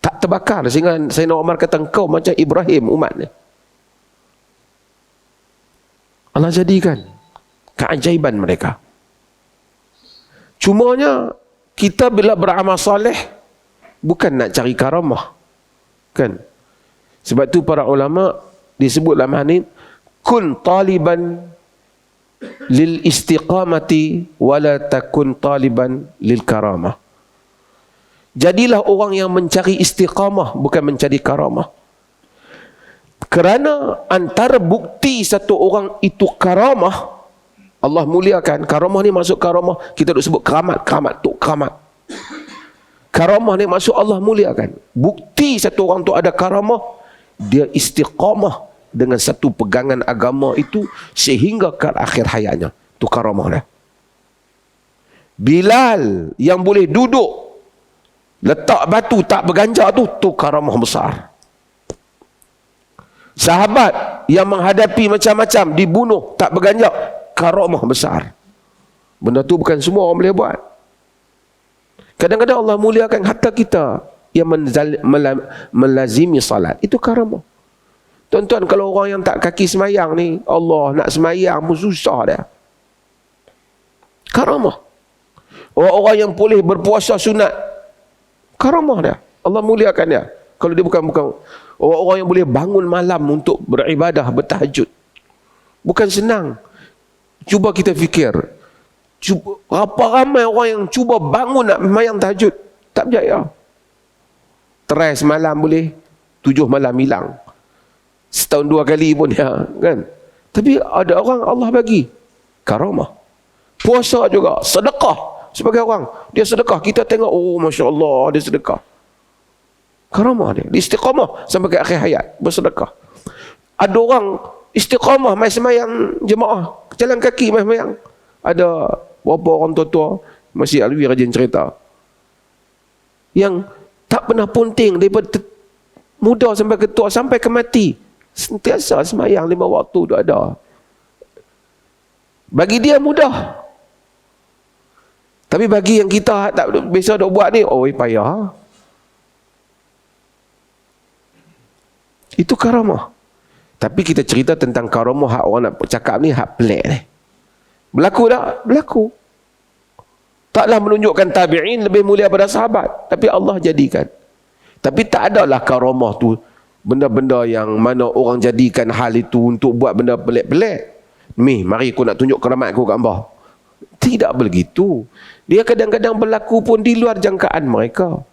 tak terbakar, sehingga Sayyidina Umar kata, engkau macam Ibrahim umat ni. Allah jadikan keajaiban mereka. Cumanya kita bila beramal soleh bukan nak cari karamah, kan? Sebab tu para ulama disebut dalam hadis, kun taliban lil istiqamati wala takun taliban lil karamah. Jadilah orang yang mencari istiqamah, bukan mencari karamah. Kerana antara bukti satu orang itu karamah, Allah muliakan. Karamah ni masuk karamah, kita duk sebut keramat tu keramat. Karamah ni masuk Allah muliakan. Bukti satu orang tu ada karamah, dia istiqamah dengan satu pegangan agama itu sehingga ke akhir hayatnya. Tu karamah dia. Bilal yang boleh duduk letak batu tak berganjak tu karamah besar. Sahabat yang menghadapi macam-macam dibunuh tak berganjak, karamah besar. Benda tu bukan semua orang boleh buat. Kadang-kadang Allah muliakan hatta kita yang melazimi salat. Itu karamah. Tuan-tuan, kalau orang yang tak kaki semayang ni, Allah nak semayang pun susah dia. Karamah. Orang-orang yang boleh berpuasa sunat, karamah dia. Allah muliakan dia. Kalau dia bukan orang-orang yang boleh bangun malam untuk beribadah, bertahajud. Bukan senang. Cuba kita fikir. Berapa ramai orang yang cuba bangun nak semayang tahajud, tak berjaya. Try semalam boleh, 7 malam hilang. Setahun 2 kali pun ya, kan? Tapi ada orang Allah bagi karamah. Puasa juga, sedekah. Sebagai orang, dia sedekah, kita tengok, oh Masya Allah, dia sedekah. Karamah dia, dia istiqamah sampai ke akhir hayat, bersedekah. Ada orang istiqamah, mai semayang jemaah, jalan kaki mai semayang. Ada beberapa orang tua-tua, Masjid Alwi rajin cerita, yang tak pernah punting daripada muda sampai ke tua, sampai ke mati, sentiasa semayang 5 waktu tu ada. Bagi dia mudah. Tapi bagi yang kita tak biasa dok buat ni, oh payah. Itu karamah. Tapi kita cerita tentang karamah hak orang nak cakap ni hak pelik ni. Berlaku tak? Berlaku. Taklah menunjukkan tabi'in lebih mulia pada sahabat, tapi Allah jadikan. Tapi tak adalah karamah tu benda-benda yang mana orang jadikan hal itu untuk buat benda pelik-pelik. Mari aku nak tunjuk keramat aku kat hangpa. Tidak begitu. Dia kadang-kadang berlaku pun di luar jangkaan mereka.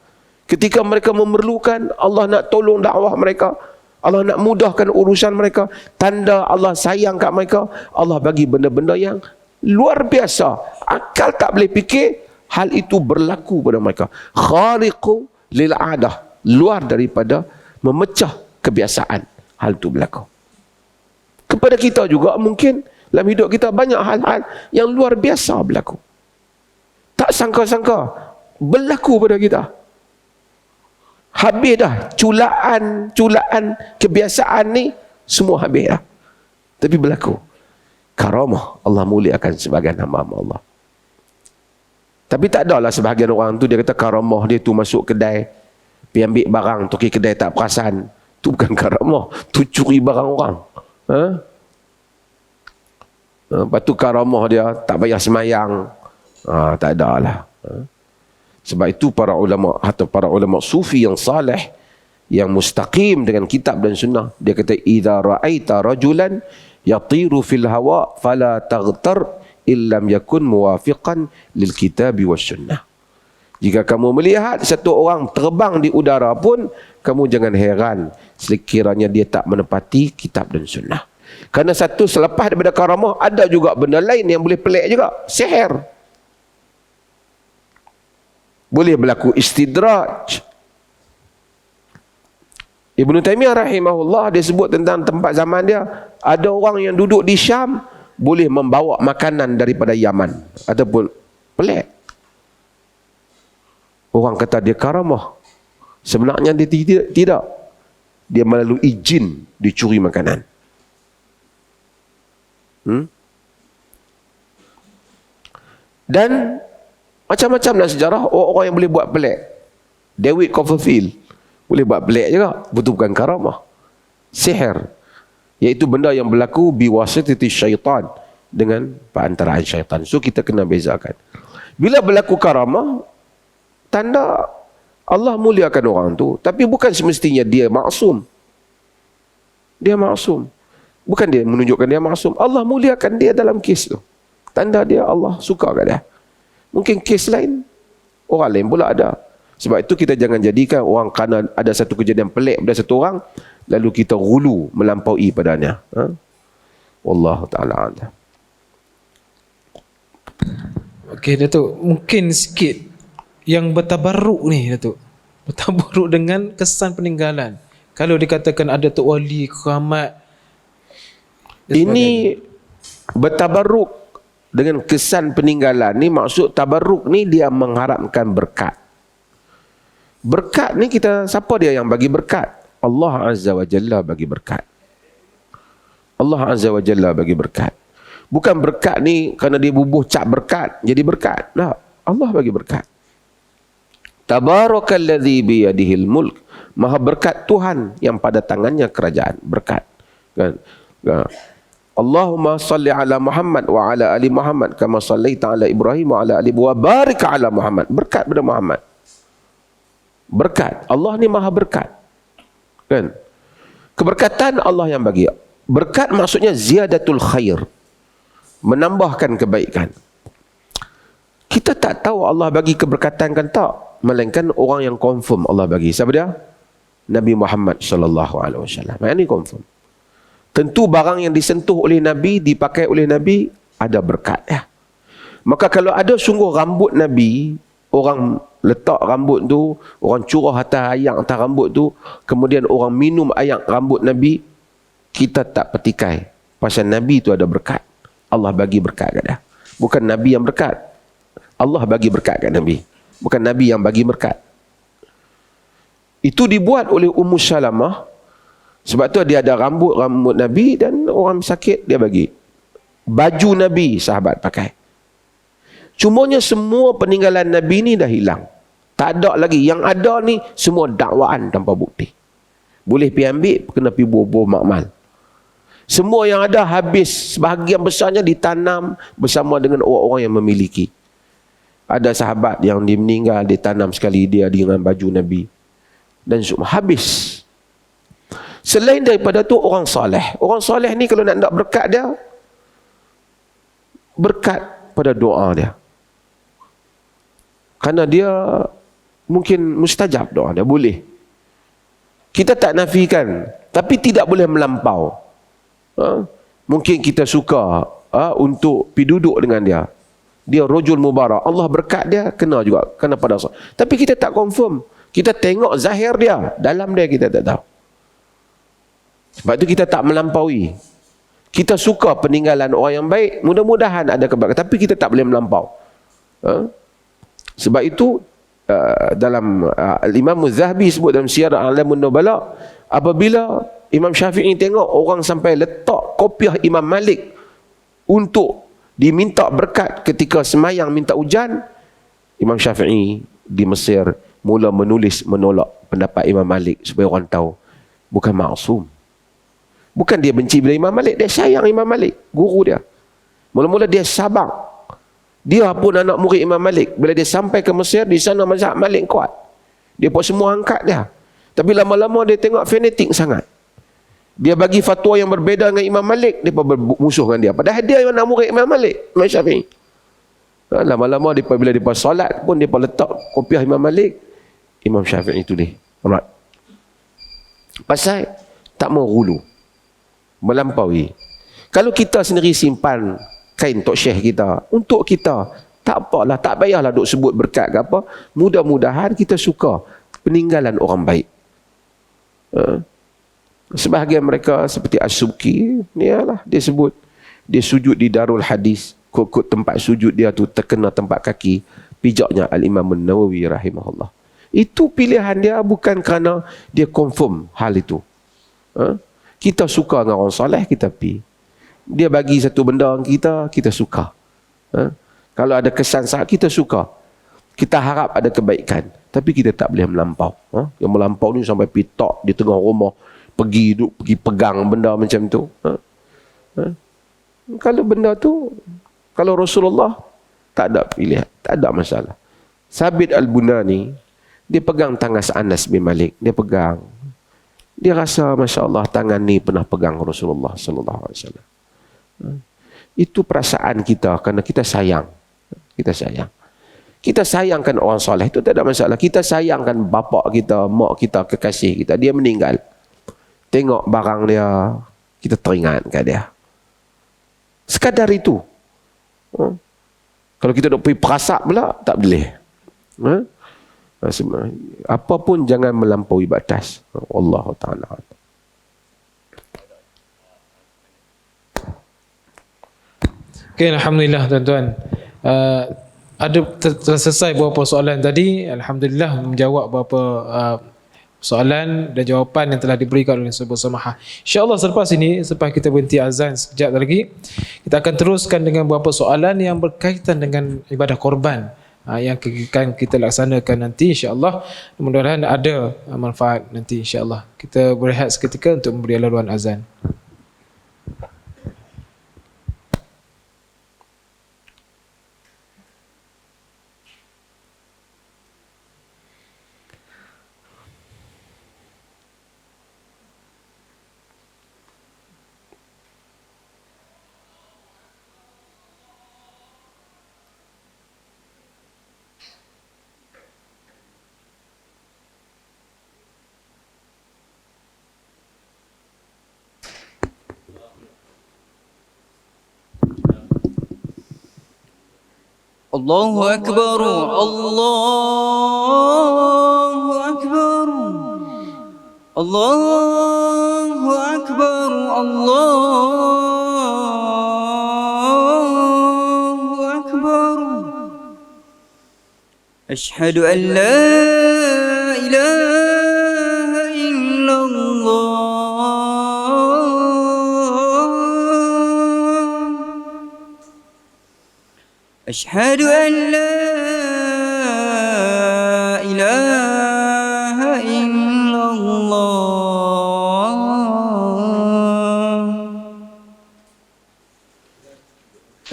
Ketika mereka memerlukan, Allah nak tolong dakwah mereka, Allah nak mudahkan urusan mereka, tanda Allah sayang kat mereka, Allah bagi benda-benda yang luar biasa. Akal tak boleh fikir, hal itu berlaku pada mereka. Khariqu lil'adah, luar daripada memecah kebiasaan, hal itu berlaku. Kepada kita juga mungkin dalam hidup kita banyak hal-hal yang luar biasa berlaku. Tak sangka-sangka berlaku pada kita. Habis dah culaan kebiasaan ni, semua habis dah. Tapi berlaku. Karamah, Allah muliakan sebagian hamba-hamba Allah. Tapi tak adalah sebahagian orang tu dia kata karamah dia tu masuk kedai, pergi ambil barang, toki kedai tak perasan. Tu bukan karamah, tu curi barang orang. Lepas tu karamah dia tak payah semayang. Tak ada lah. Sebab itu para ulama atau para ulama sufi yang saleh, yang mustaqim dengan kitab dan sunnah, dia kata idza ra'aita rajulan yatiru fil hawa fala taghtar illam yakun muwafiqan lil kitabi was sunnah. Jika kamu melihat satu orang terbang di udara pun, kamu jangan heran sekiranya dia tak menepati kitab dan sunnah. Kerana satu selepas daripada karamah, ada juga benda lain yang boleh pelik juga. Sihir. Boleh berlaku istidraj. Ibn Taymiyah rahimahullah, dia sebut tentang tempat zaman dia, ada orang yang duduk di Syam boleh membawa makanan daripada Yaman. Ataupun pelik. Orang kata dia karamah. Sebenarnya dia tidak. Dia melalui jin dicuri makanan. Dan macam-macam dalam sejarah orang yang boleh buat pelik. David Copperfield boleh buat pelik juga, betul bukan karamah. Sihir, iaitu benda yang berlaku biwasitati syaitan, dengan perantaraan syaitan. So kita kena bezakan. Bila berlaku karamah, tanda Allah muliakan orang tu, tapi bukan semestinya dia maksum. Dia maksum. Bukan dia menunjukkan dia maksum. Allah muliakan dia dalam kes tu. Tanda dia Allah suka kat dia. Mungkin kes lain, orang lain pula ada. Sebab itu kita jangan jadikan orang kerana ada satu kejadian pelik pada satu orang, lalu kita gulu melampaui padanya. Wallahu ta'ala a'lam. Okey Datuk, mungkin sikit yang bertabarruk ni Datuk. Bertabarruk dengan kesan peninggalan. Kalau dikatakan ada tok wali, keramat, ini bertabarruk dengan kesan peninggalan ni, maksud tabarruk ni dia mengharapkan berkat. Berkat ni siapa dia yang bagi berkat? Allah Azza wa Jalla bagi berkat. Allah Azza wa Jalla bagi berkat. Bukan berkat ni kerana dia bubuh cap berkat jadi berkat. Tak, Allah bagi berkat. Tabarakalladzi biyadihil mulk. Maha berkat Tuhan yang pada tangannya kerajaan. Berkat. Kan? Allahumma salli ala Muhammad wa ala ali Muhammad kama sallaita ala Ibrahim wa ala ali wa barik ala Muhammad. Berkat pada Muhammad. Berkat. Allah ni maha berkat. Kan? Keberkatan Allah yang bagi. Berkat maksudnya ziyadatul khair. Menambahkan kebaikan. Kita tak tahu Allah bagi keberkatan kan tak, melainkan orang yang confirm Allah bagi. Siapa dia? Nabi Muhammad sallallahu alaihi wasallam. Yang ni confirm. Tentu barang yang disentuh oleh Nabi, dipakai oleh Nabi, ada berkat ya. Maka kalau ada sungguh rambut Nabi, orang letak rambut tu, orang curah atas ayak atas rambut tu, kemudian orang minum ayak rambut Nabi, kita tak petikai. Pasal Nabi tu ada berkat. Allah bagi berkat kat dia. Bukan Nabi yang berkat. Allah bagi berkat kat Nabi. Bukan Nabi yang bagi berkat. Itu dibuat oleh Ummu Salamah. Sebab tu dia ada rambut Nabi dan orang sakit dia bagi. Baju Nabi sahabat pakai. Cumanya semua peninggalan Nabi ni dah hilang. Tak ada lagi. Yang ada ni semua dakwaan tanpa bukti. Boleh pergi ambil, kena pergi bubuh makmal. Semua yang ada habis. Sebahagian besarnya ditanam bersama dengan orang-orang yang memiliki. Ada sahabat yang dia meninggal, dia tanam sekali dia dengan baju Nabi. Dan semua habis. Selain daripada tu orang soleh. Orang soleh ni kalau nak berkat dia, berkat pada doa dia. Kerana dia mungkin mustajab doa dia, boleh. Kita tak nafikan, tapi tidak boleh melampau. Mungkin kita suka untuk pergi duduk dengan dia. Dia rojul mubarak. Allah berkat dia, kena juga. Kena pada Allah. Tapi kita tak confirm. Kita tengok zahir dia. Dalam dia kita tak tahu. Sebab tu kita tak melampaui. Kita suka peninggalan orang yang baik. Mudah-mudahan ada kebaikan. Tapi kita tak boleh melampau. Sebab itu, dalam Imam Az-Zahabi sebut dalam Siyar A'lamun Nubala, apabila Imam Syafi'i tengok orang sampai letak kopiah Imam Malik untuk diminta berkat ketika semayang minta hujan, Imam Syafi'i di Mesir mula menolak pendapat Imam Malik supaya orang tahu bukan maksum. Bukan dia benci bila Imam Malik, dia sayang Imam Malik, guru dia. Mula-mula dia sabar. Dia pun anak murid Imam Malik. Bila dia sampai ke Mesir, di sana mazhab Malik kuat. Dia pun semua angkat dia. Tapi lama-lama dia tengok fanatik sangat. Dia bagi fatwa yang berbeza dengan Imam Malik, dia pun bermusuh dengan dia. Padahal dia yang nak murid Imam Malik, Imam Syafi'i. Lama-lama bila dia solat pun dia pun letak kopiah Imam Malik, Imam Syafi'i tulis. Alright. Pasal tak mau hulu, melampaui. Kalau kita sendiri simpan kain tok syekh kita untuk kita, tak apalah, tak payahlah duk sebut berkat ke apa. Mudah-mudahan kita suka peninggalan orang baik. Sebahagian mereka seperti As-Subki, dia sebut dia sujud di Darul Hadis, kok tempat sujud dia tu terkena tempat kaki pijaknya Al-Imam An-Nawawi rahimahullah. Itu pilihan dia, bukan kerana dia confirm hal itu. Kita suka dengan orang soleh, kita pergi. Dia bagi satu benda kita suka. Kalau ada kesan saat kita suka, kita harap ada kebaikan, tapi kita tak boleh melampau. Yang melampau ni sampai pitak di tengah rumah, pergi pegang benda macam tu. Kalau benda tu, kalau Rasulullah, tak ada pilihan, tak ada masalah. Sabit Al-Bunani, dia pegang tangan Anas bin Malik, dia pegang. Dia rasa Masya Allah tangan ni pernah pegang Rasulullah sallallahu alaihi wasallam. Itu perasaan kita kerana kita sayang. Kita sayang. Kita sayangkan orang soleh, itu tak ada masalah. Kita sayangkan bapa kita, mak kita, kekasih kita, dia meninggal. Tengok barang dia, kita teringat kat dia. Sekadar itu. Kalau kita nak pergi perasak pula, tak boleh. Apapun jangan melampaui batas. Allah Ta'ala. Okay, Alhamdulillah tuan-tuan. Ada telah selesai beberapa soalan tadi. Alhamdulillah menjawab beberapa soalan dan jawapan yang telah diberikan oleh Sahabat Samahah. InsyaAllah selepas ini, selepas kita berhenti azan sekejap lagi, kita akan teruskan dengan beberapa soalan yang berkaitan dengan ibadah korban yang akan kita laksanakan nanti, insyaAllah. Mudah-mudahan ada manfaat nanti, insyaAllah. Kita berehat seketika untuk memberi laluan azan. الله أكبر الله أكبر الله أكبر الله أكبر أشهد أن لا إله إلا الله أشهد أن لا إله إلا الله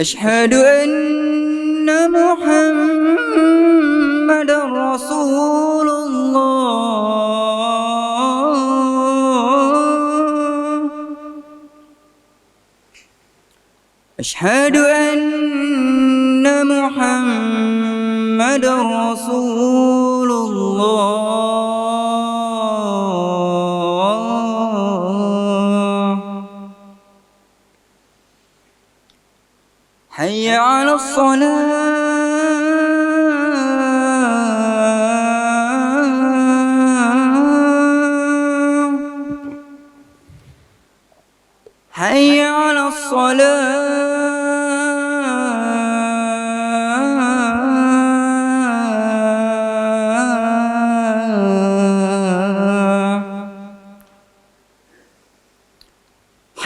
أشهد أن محمدا رسول الله أشهد أن محمد رسول الله حي على الصلاة حي على الصلاة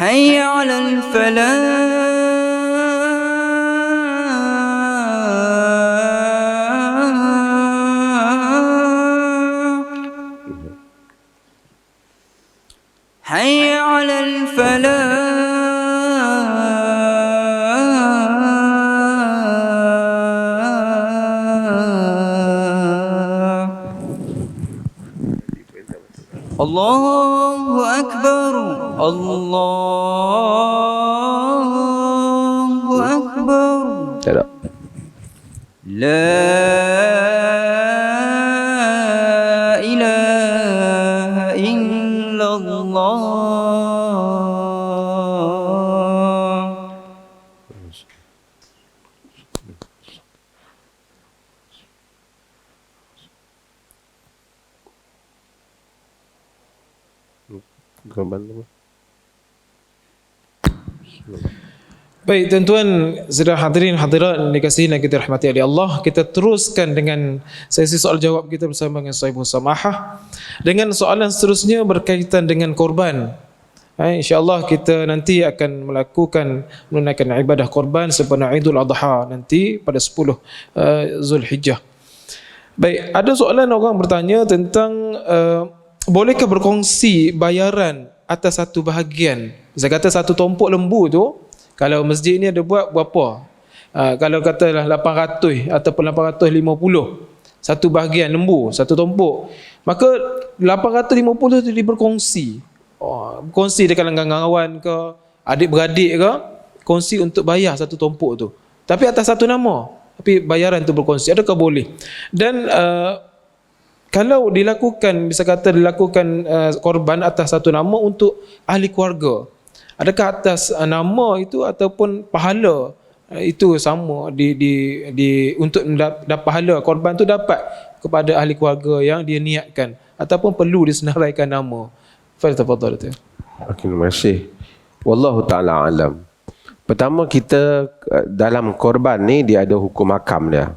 حي على الفلاح حي على الفلاح الله أكبر الله أكبر Tak ada. لا إله إلا الله Korban apa? Baik tuan-tuan, saudara hadirin hadirat yang dikasihi dan kita rahmati oleh Allah, kita teruskan dengan sesi soal jawab kita bersama dengan Sahabat Samahah dengan soalan seterusnya berkaitan dengan korban. InsyaAllah kita nanti akan menunaikan ibadah korban sempena Idul Adha nanti pada 10 Zulhijjah. Baik, ada soalan orang bertanya tentang bolehkah berkongsi bayaran atas satu bahagian. Saya kata satu tompok lembu tu, kalau masjid ni ada buat berapa? Kalau katalah 800 ataupun 850 satu bahagian lembu, satu tompok, maka 850 tu berkongsi. Berkongsi di kalangan kawan ke, adik-beradik ke, kongsi untuk bayar satu tompok tu. Tapi atas satu nama, tapi bayaran tu berkongsi. Adakah boleh? Dan kalau dilakukan, bisa kata dilakukan korban atas satu nama untuk ahli keluarga, adakah atas nama itu ataupun pahala itu sama untuk dapat pahala korban tu dapat kepada ahli keluarga yang dia niatkan ataupun perlu disenaraikan nama? Fadhil tu. Okey, terima kasih. Wallahu taala alam. Pertama kita dalam korban ni dia ada hukum hakam dia.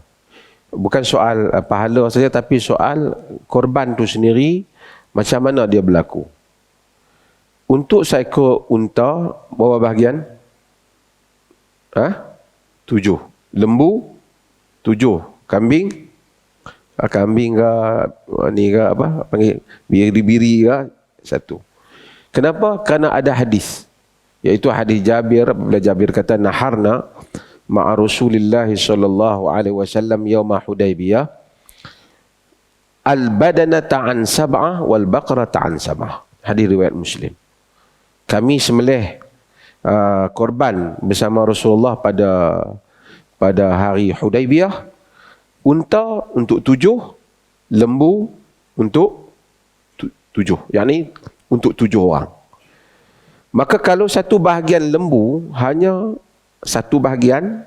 Bukan soal pahala saja, tapi soal korban tu sendiri macam mana dia berlaku. Untuk seekor unta berapa bahagian? 7. Lembu 7. Kambing ke ni ke apa panggil biri ke 1. Kenapa? Kerana ada hadis, iaitu hadis Jabir. Bila Jabir kata naharna ma'a Rasulillah sallallahu alaihi wasallam yauma Hudaybiyah al-badanata an sab'ah wal baqrata an sab'ah. Hadis riwayat Muslim. Kami sembelih korban bersama Rasulullah pada hari Hudaybiyah. Unta untuk 7, lembu untuk 7. Yakni untuk 7 orang. Maka kalau satu bahagian lembu hanya satu bahagian,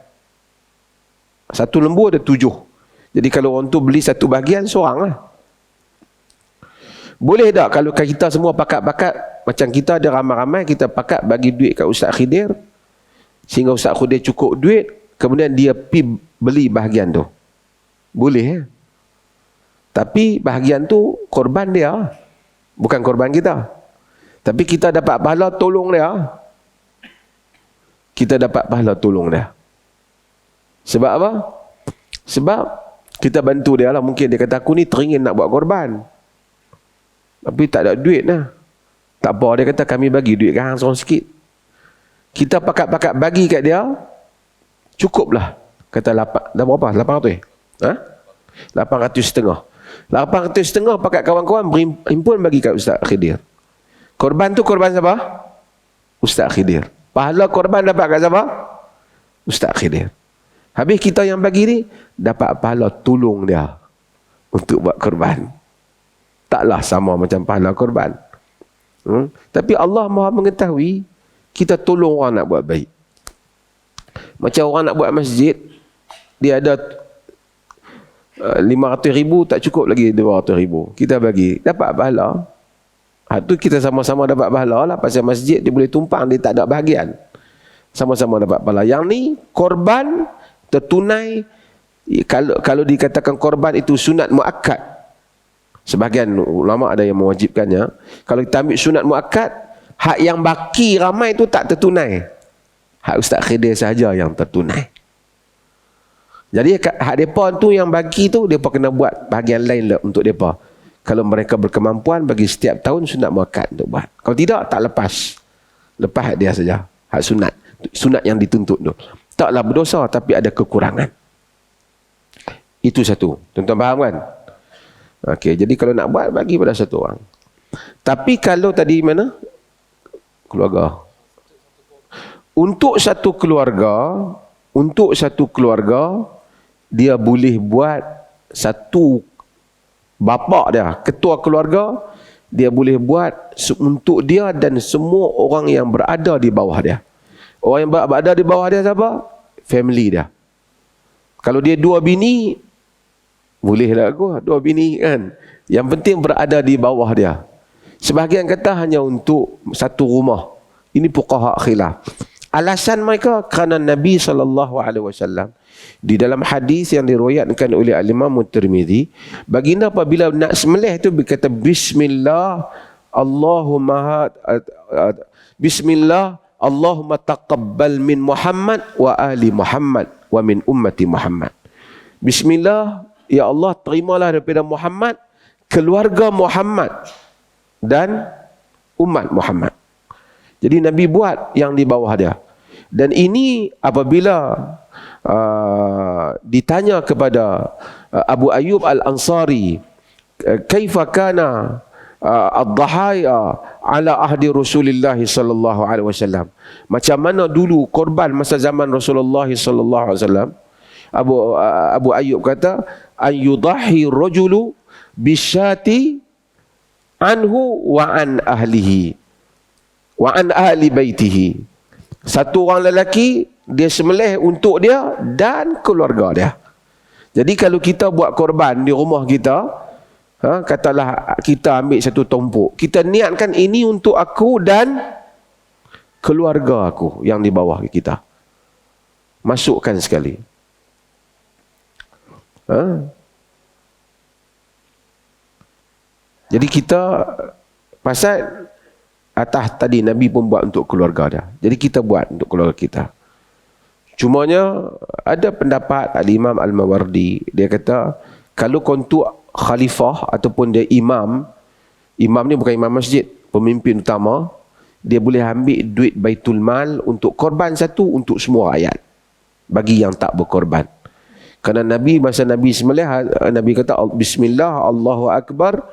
satu lembu ada 7. Jadi kalau orang tu beli satu bahagian, seorang lah. Boleh tak kalau kita semua pakat-pakat, macam kita ada ramai-ramai, kita pakat bagi duit kat Ustaz Khidir, sehingga Ustaz Khidir cukup duit, kemudian dia pergi beli bahagian tu. Boleh. Tapi bahagian tu korban dia, bukan korban kita. Tapi kita dapat pahala tolong dia. Kita dapat pahala tolong dia. Sebab apa? Sebab kita bantu dia lah. Mungkin dia kata, aku ni teringin nak buat korban, tapi tak ada duit lah. Tak apa, dia kata kami bagi duit kan seorang sikit. Kita pakat-pakat bagi kat dia, cukup lah. Kata dah berapa? 800? 800,500. 800,500 pakat kawan-kawan berhimpun bagi kat Ustaz Khidir. Korban tu korban siapa? Ustaz Khidir. Pahala korban dapat kat siapa? Ustaz Khidir. Habis kita yang bagi ni dapat pahala tolong dia untuk buat korban. Taklah sama macam pahala korban. Tapi Allah Maha mengetahui kita tolong orang nak buat baik. Macam orang nak buat masjid, dia ada 500,000, tak cukup lagi 200,000. Kita bagi, dapat pahala. Tu kita sama-sama dapat pahala lah. Pasal masjid dia boleh tumpang, dia tak ada bahagian. Sama-sama dapat pahala. Yang ni korban tertunai. Kalau dikatakan korban itu sunat muakkad, sebahagian ulama ada yang mewajibkannya. Kalau kita ambil sunat muakkad, hak yang baki ramai itu tak tertunai. Hak Ustaz Khidir sahaja yang tertunai. Jadi hak mereka tu yang bagi tu, mereka kena buat bahagian lain lah untuk mereka. Kalau mereka berkemampuan, bagi setiap tahun sunat muakkad untuk buat. Kalau tidak, tak lepas. Lepas hak dia saja. Hak sunat. Sunat yang dituntut tu. Taklah berdosa, tapi ada kekurangan. Itu satu. Tuan-tuan faham kan? Okey, jadi kalau nak buat, bagi pada satu orang. Tapi kalau tadi mana? Keluarga. Untuk satu keluarga, dia boleh buat satu bapa dia, ketua keluarga, dia boleh buat untuk dia dan semua orang yang berada di bawah dia. Orang yang berada di bawah dia siapa? Family dia. Kalau dia 2 bini, bolehlah aku 2 bini kan. Yang penting berada di bawah dia. Sebahagian kata hanya untuk satu rumah. Ini fuqaha khilaf. Alasan mereka kerana Nabi SAW di dalam hadis yang diriwayatkan oleh Imam Tirmizi, baginda apabila nak sembelih itu berkata bismillah Allahumma taqabbal min Muhammad wa ali Muhammad wa min ummati Muhammad. Bismillah, ya Allah, terimalah daripada Muhammad, keluarga Muhammad dan umat Muhammad. Jadi Nabi buat yang di bawah dia. Dan ini apabila ditanya kepada Abu Ayyub Al-Ansari, kaifa kana ad-dhahaya ala ahdi Rasulullah sallallahu alaihi wasallam, macam mana dulu korban masa zaman Rasulullah sallallahu alaihi wasallam. Abu Ayyub kata, an yudahi rajulu bisyati anhu wa an ahlihi wa an ahli baitihi. Satu orang lelaki, dia sembelih untuk dia dan keluarga dia. Jadi kalau kita buat korban di rumah kita, katalah kita ambil satu tumpuk, kita niatkan ini untuk aku dan keluarga aku yang di bawah kita. Masukkan sekali. Jadi kita pasal atas tadi Nabi pun buat untuk keluarga dia. Jadi kita buat untuk keluarga kita. Cumanya ada pendapat Al-Imam Al-Mawardi, dia kata kalau kontu khalifah ataupun dia imam ni bukan imam masjid, pemimpin utama, dia boleh ambil duit Baitul Mal untuk korban satu untuk semua rakyat, bagi yang tak berkorban. Kerana Nabi, masa Nabi sembelih, Nabi kata bismillah Allahu Akbar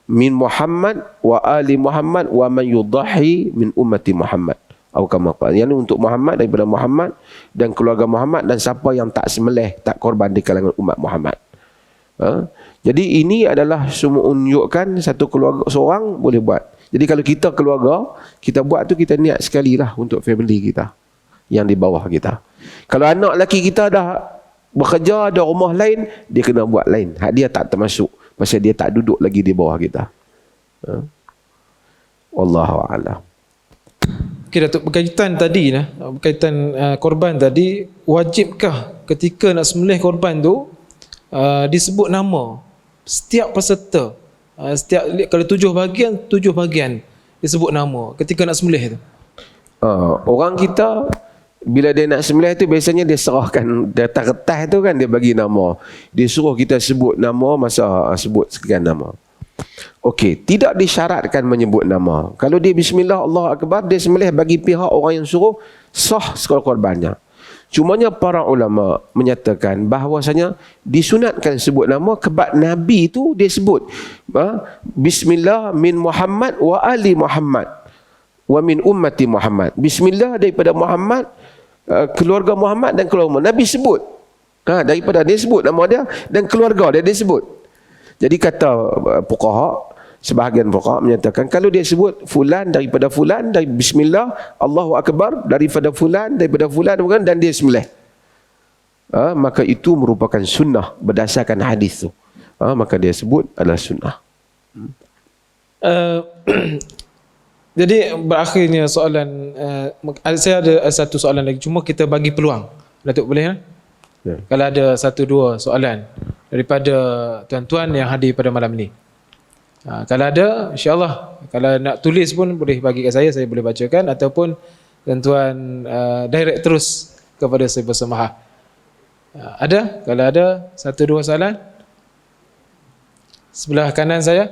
min Muhammad wa ali Muhammad wa man yudahi min ummati Muhammad. Atau kama qala, yang untuk Muhammad, daripada Muhammad dan keluarga Muhammad, dan siapa yang tak sembelih, tak korban di kalangan umat Muhammad. Jadi ini adalah semua unjukkan satu keluarga seorang boleh buat. Jadi kalau kita keluarga, kita buat tu kita niat sekali lah untuk family kita yang di bawah kita. Kalau anak lelaki kita dah bekerja, ada rumah lain, dia kena buat lain. Hak dia tak termasuk, pasal dia tak duduk lagi di bawah kita. Wallahu a'lam. Okey Datuk, berkaitan tadi berkaitan korban tadi, wajibkah ketika nak sembelih korban tu disebut nama setiap peserta? Kalau 7 bahagian disebut nama ketika nak sembelih tu. Orang kita bila dia nak sembelih tu biasanya dia serahkan data kertas tu kan, dia bagi nama. Dia suruh kita sebut nama masa sebut sekian nama. Okey, tidak disyaratkan menyebut nama. Kalau dia bismillah Allahu Akbar, dia sembelih bagi pihak orang yang suruh, sah sekal korbannya. Cumanya para ulama menyatakan bahawasanya disunatkan sebut nama kebab Nabi tu dia sebut bismillah min Muhammad wa ali Muhammad wa min ummati Muhammad. Bismillah daripada Muhammad, keluarga Muhammad dan keluarga Muhammad. Nabi sebut. Daripada dia sebut nama dia dan keluarga dia sebut. Jadi kata fuqaha, sebahagian fuqaha menyatakan kalau dia sebut fulan daripada fulan, dari bismillah Allahu Akbar daripada fulan bukan, dan dia sembelih, maka itu merupakan sunnah berdasarkan hadis tu. Maka dia sebut adalah sunnah. Jadi berakhirnya soalan, saya ada satu soalan lagi, cuma kita bagi peluang. Datuk boleh? Ya. Kalau ada 1-2 soalan daripada tuan-tuan yang hadir pada malam ini. Kalau ada, insyaAllah, kalau nak tulis pun boleh bagi kat saya boleh bacakan, ataupun tuan-tuan direct terus kepada saya bersamaha. Ada? Kalau ada 1-2 soalan? Sebelah kanan saya.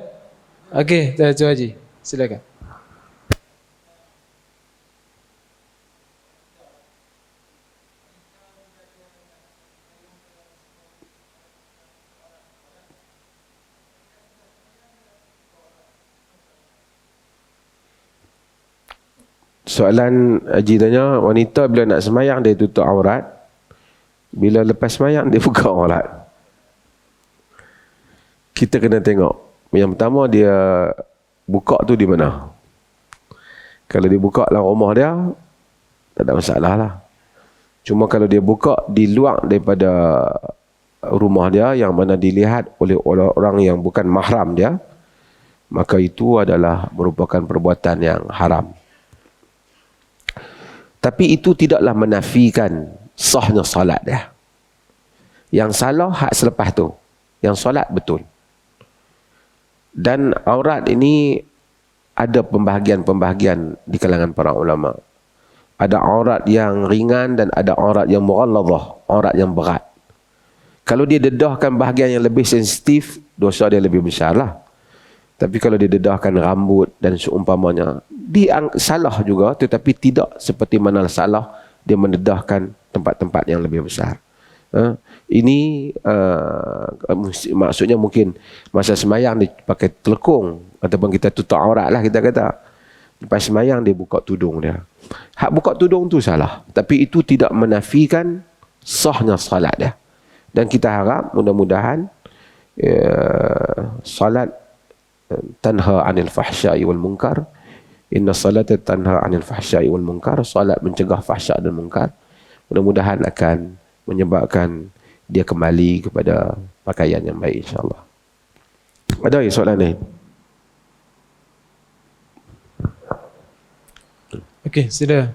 Okey, Datuk Haji, silakan. Soalan Haji tanya, wanita bila nak semayang dia tutup aurat, bila lepas semayang dia buka aurat. Kita kena tengok. Yang pertama, dia buka tu di mana. Kalau dia buka dalam rumah dia, tak ada masalah lah. Cuma kalau dia buka di luar daripada rumah dia, yang mana dilihat oleh orang yang bukan mahram dia, maka itu adalah merupakan perbuatan yang haram. Tapi itu tidaklah menafikan sahnya salat dia. Yang salah hak selepas tu. Yang salat betul. Dan aurat ini ada pembahagian-pembahagian di kalangan para ulama. Ada aurat yang ringan dan ada aurat yang mughalladhah, aurat yang berat. Kalau dia dedahkan bahagian yang lebih sensitif, dosa dia lebih besar lah. Tapi kalau dia dedahkan rambut dan seumpamanya, dia salah juga, tetapi tidak seperti mana salah dia mendedahkan tempat-tempat yang lebih besar. Ini maksudnya mungkin masa semayang dia pakai telekung, ataupun kita tutup aurat lah kita kata. Lepas semayang dia buka tudung dia. Hak buka tudung tu salah, tapi itu tidak menafikan sahnya salat dia. Dan kita harap mudah-mudahan salat tanha 'anil fahsya'i wal munkar. Inna salata tanha 'anil fahsya'i wal munkar. Salat mencegah fahsya' dan munkar. Mudah-mudahan akan menyebabkan dia kembali kepada pakaian yang baik, insya-Allah. Ada soalan lain? Okey, sila.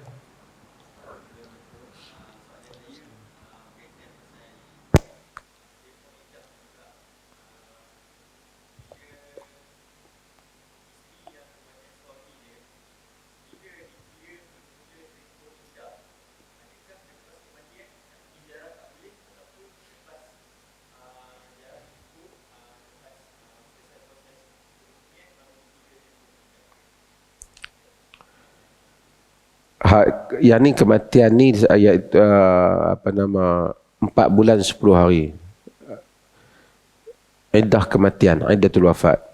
Yang ni kematian ni ayat 4 bulan 10 hari. Iddah kematian, iddatul wafat.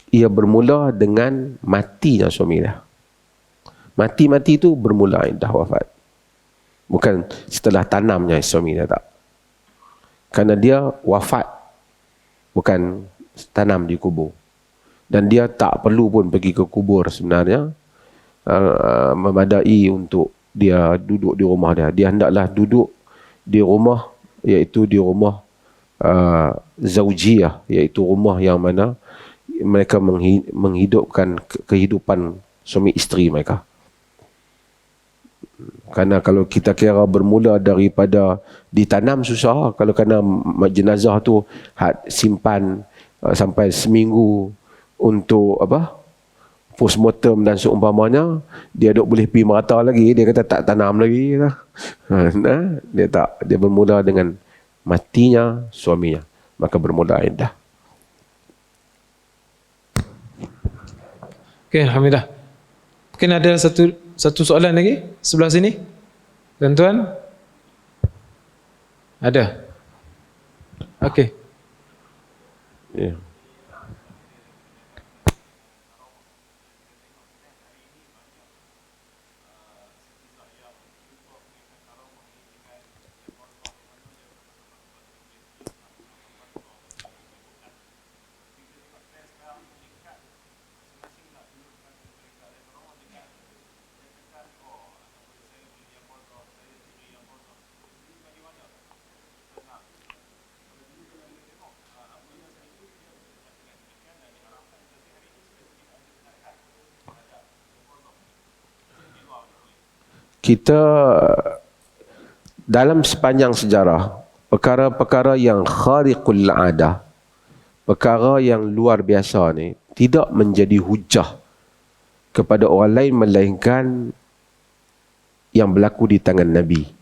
Ia bermula dengan matinya suami dia. Mati tu bermula iddah wafat. Bukan setelah tanamnya suami dia, tak. Kerana dia wafat, bukan tanam di kubur. Dan dia tak perlu pun pergi ke kubur sebenarnya. Memadai untuk dia duduk di rumah dia. Dia hendaklah duduk di rumah, iaitu di rumah zaujiyah, iaitu rumah yang mana mereka menghidupkan kehidupan suami isteri mereka. Kerana kalau kita kira bermula daripada ditanam susah. Kalau kerana jenazah tu simpan sampai seminggu untuk postmortem dan seumpamanya, dia duk boleh pergi merata lagi, dia kata tak tanam lagi. Dia tak, dia bermula dengan matinya suaminya, maka bermula iddah. Okey, alhamdulillah. Mungkin ada satu soalan lagi sebelah sini. Tuan-tuan? Ada? Okey. Ya. Kita dalam sepanjang sejarah, perkara-perkara yang khariqul adah, perkara yang luar biasa ni tidak menjadi hujah kepada orang lain melainkan yang berlaku di tangan Nabi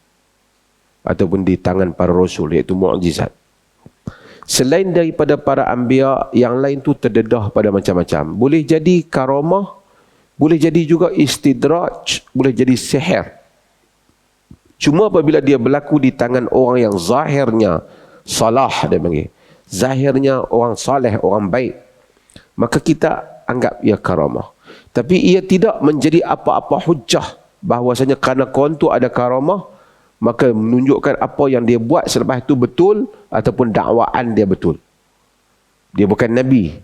ataupun di tangan para rasul, iaitu mukjizat. Selain daripada para anbiya, yang lain tu terdedah pada macam-macam. Boleh jadi karamah, boleh jadi juga istidraj, boleh jadi sihir. Cuma apabila dia berlaku di tangan orang yang zahirnya salah, dia panggil, zahirnya orang saleh, orang baik, maka kita anggap ia karamah. Tapi ia tidak menjadi apa-apa hujah bahawasanya kerana kawan tu ada karamah, maka menunjukkan apa yang dia buat selepas itu betul ataupun dakwaan dia betul. Dia bukan Nabi.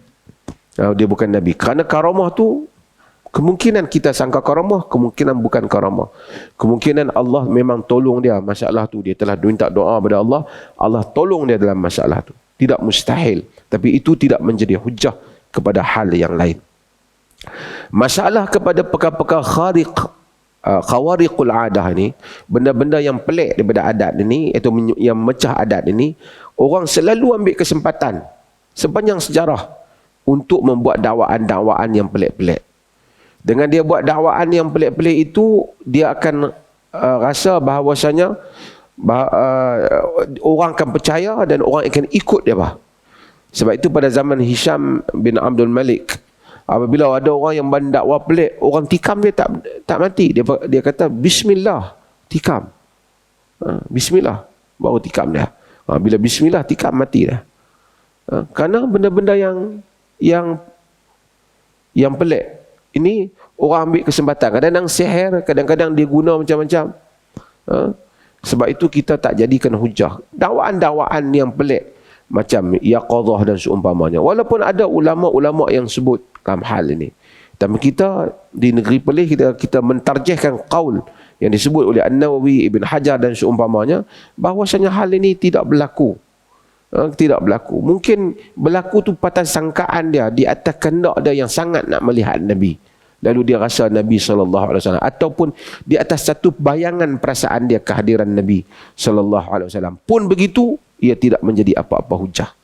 Dia bukan Nabi. Kerana karamah tu, kemungkinan kita sangka karamah, kemungkinan bukan karamah. Kemungkinan Allah memang tolong dia masalah tu. Dia telah minta doa kepada Allah, Allah tolong dia dalam masalah tu. Tidak mustahil. Tapi itu tidak menjadi hujah kepada hal yang lain. Masalah kepada perkara-perkara khawariqul adah ni, benda-benda yang pelik daripada adat ini, iaitu yang memecah adat ini, orang selalu ambil kesempatan sepanjang sejarah untuk membuat dakwaan-dakwaan yang pelik-pelik. Dengan dia buat dakwaan yang pelik-pelik itu, dia akan rasa bahawasanya orang akan percaya dan orang akan ikut dia. Sebab itu pada zaman Hisham bin Abdul Malik, apabila ada orang yang mendakwa pelik, orang tikam dia tak mati. Dia kata bismillah, tikam. Bismillah, baru tikam dia. Bila bismillah, tikam mati dah. Kerana benda-benda yang pelik ini, orang ambil kesempatan. Kadang-kadang sihir, kadang-kadang dia guna macam-macam. Sebab itu kita tak jadikan hujah dakwaan-dakwaan yang pelik macam yaqadhah dan seumpamanya. Walaupun ada ulama-ulama yang sebut dalam hal ini, tapi kita di negeri Perlis kita mentarjihkan qaul yang disebut oleh An-Nawawi, Ibn Hajar dan seumpamanya, bahawasanya hal ini tidak berlaku. Tidak berlaku. Mungkin berlaku tu patah sangkaan dia di atas kehendak dia yang sangat nak melihat Nabi. Lalu dia rasa Nabi SAW, ataupun di atas satu bayangan perasaan dia kehadiran Nabi SAW. Pun begitu, ia tidak menjadi apa-apa hujah.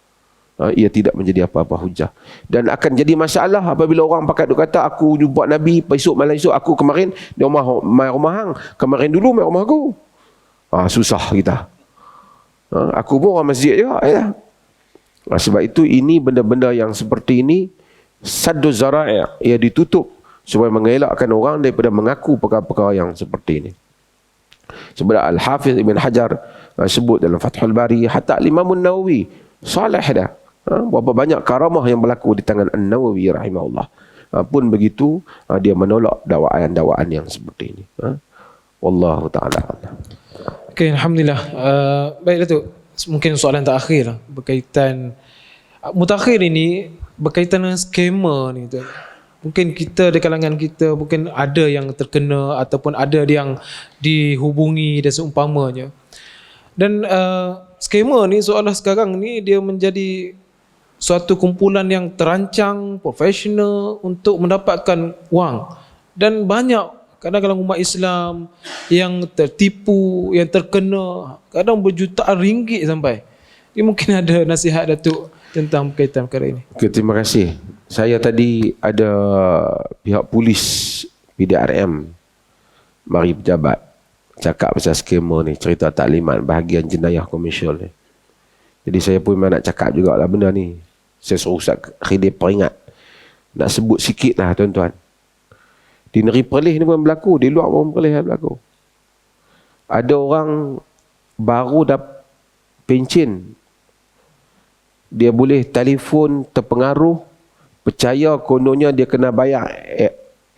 Ia tidak menjadi apa-apa hujah. Dan akan jadi masalah apabila orang pakat duk kata, aku jumpa Nabi, esok malam esok, aku kemarin di rumah hang, kemarin dulu main rumah aku. Susah kita. Aku pun orang masjid juga. Sebab itu ini benda-benda yang seperti ini, saddu zara'i', ia ditutup supaya mengelakkan orang daripada mengaku perkara-perkara yang seperti ini. Sebab Al-Hafiz Ibn Hajar sebut dalam Fathul Bari, hatta Imam Nawawi salih dah. Berapa banyak karamah yang berlaku di tangan An-Nawawi rahimahullah. Pun begitu dia menolak dakwaan-dakwaan yang seperti ini. Wallahu taala. Okey, alhamdulillah. Baik Datuk, mungkin soalan terakhir berkaitan mutakhir ini berkaitan dengan skema ni tu. Mungkin kita di kalangan kita mungkin ada yang terkena ataupun ada yang dihubungi dan seumpamanya. Dan skema ni seolah sekarang ni dia menjadi suatu kumpulan yang terancang, profesional untuk mendapatkan wang. Dan banyak kadang-kadang umat Islam yang tertipu, yang terkena, kadang berjutaan ringgit sampai. Ini mungkin ada nasihat Datuk tentang berkaitan perkara ini. Okay, terima kasih. Saya tadi ada pihak polis PDRM mari pejabat cakap pasal skema ni, cerita taklimat bahagian jenayah komersial ni. Jadi saya pun memang nak cakap jugalah benda ni. Saya suruh Ustaz Khidir peringat. Nak sebut sikit lah tuan-tuan. Di negeri Perlis ni pun berlaku, di luar pun Perlis berlaku. Ada orang baru dah pencen, dia boleh telefon terpengaruh, percaya kononnya dia kena bayar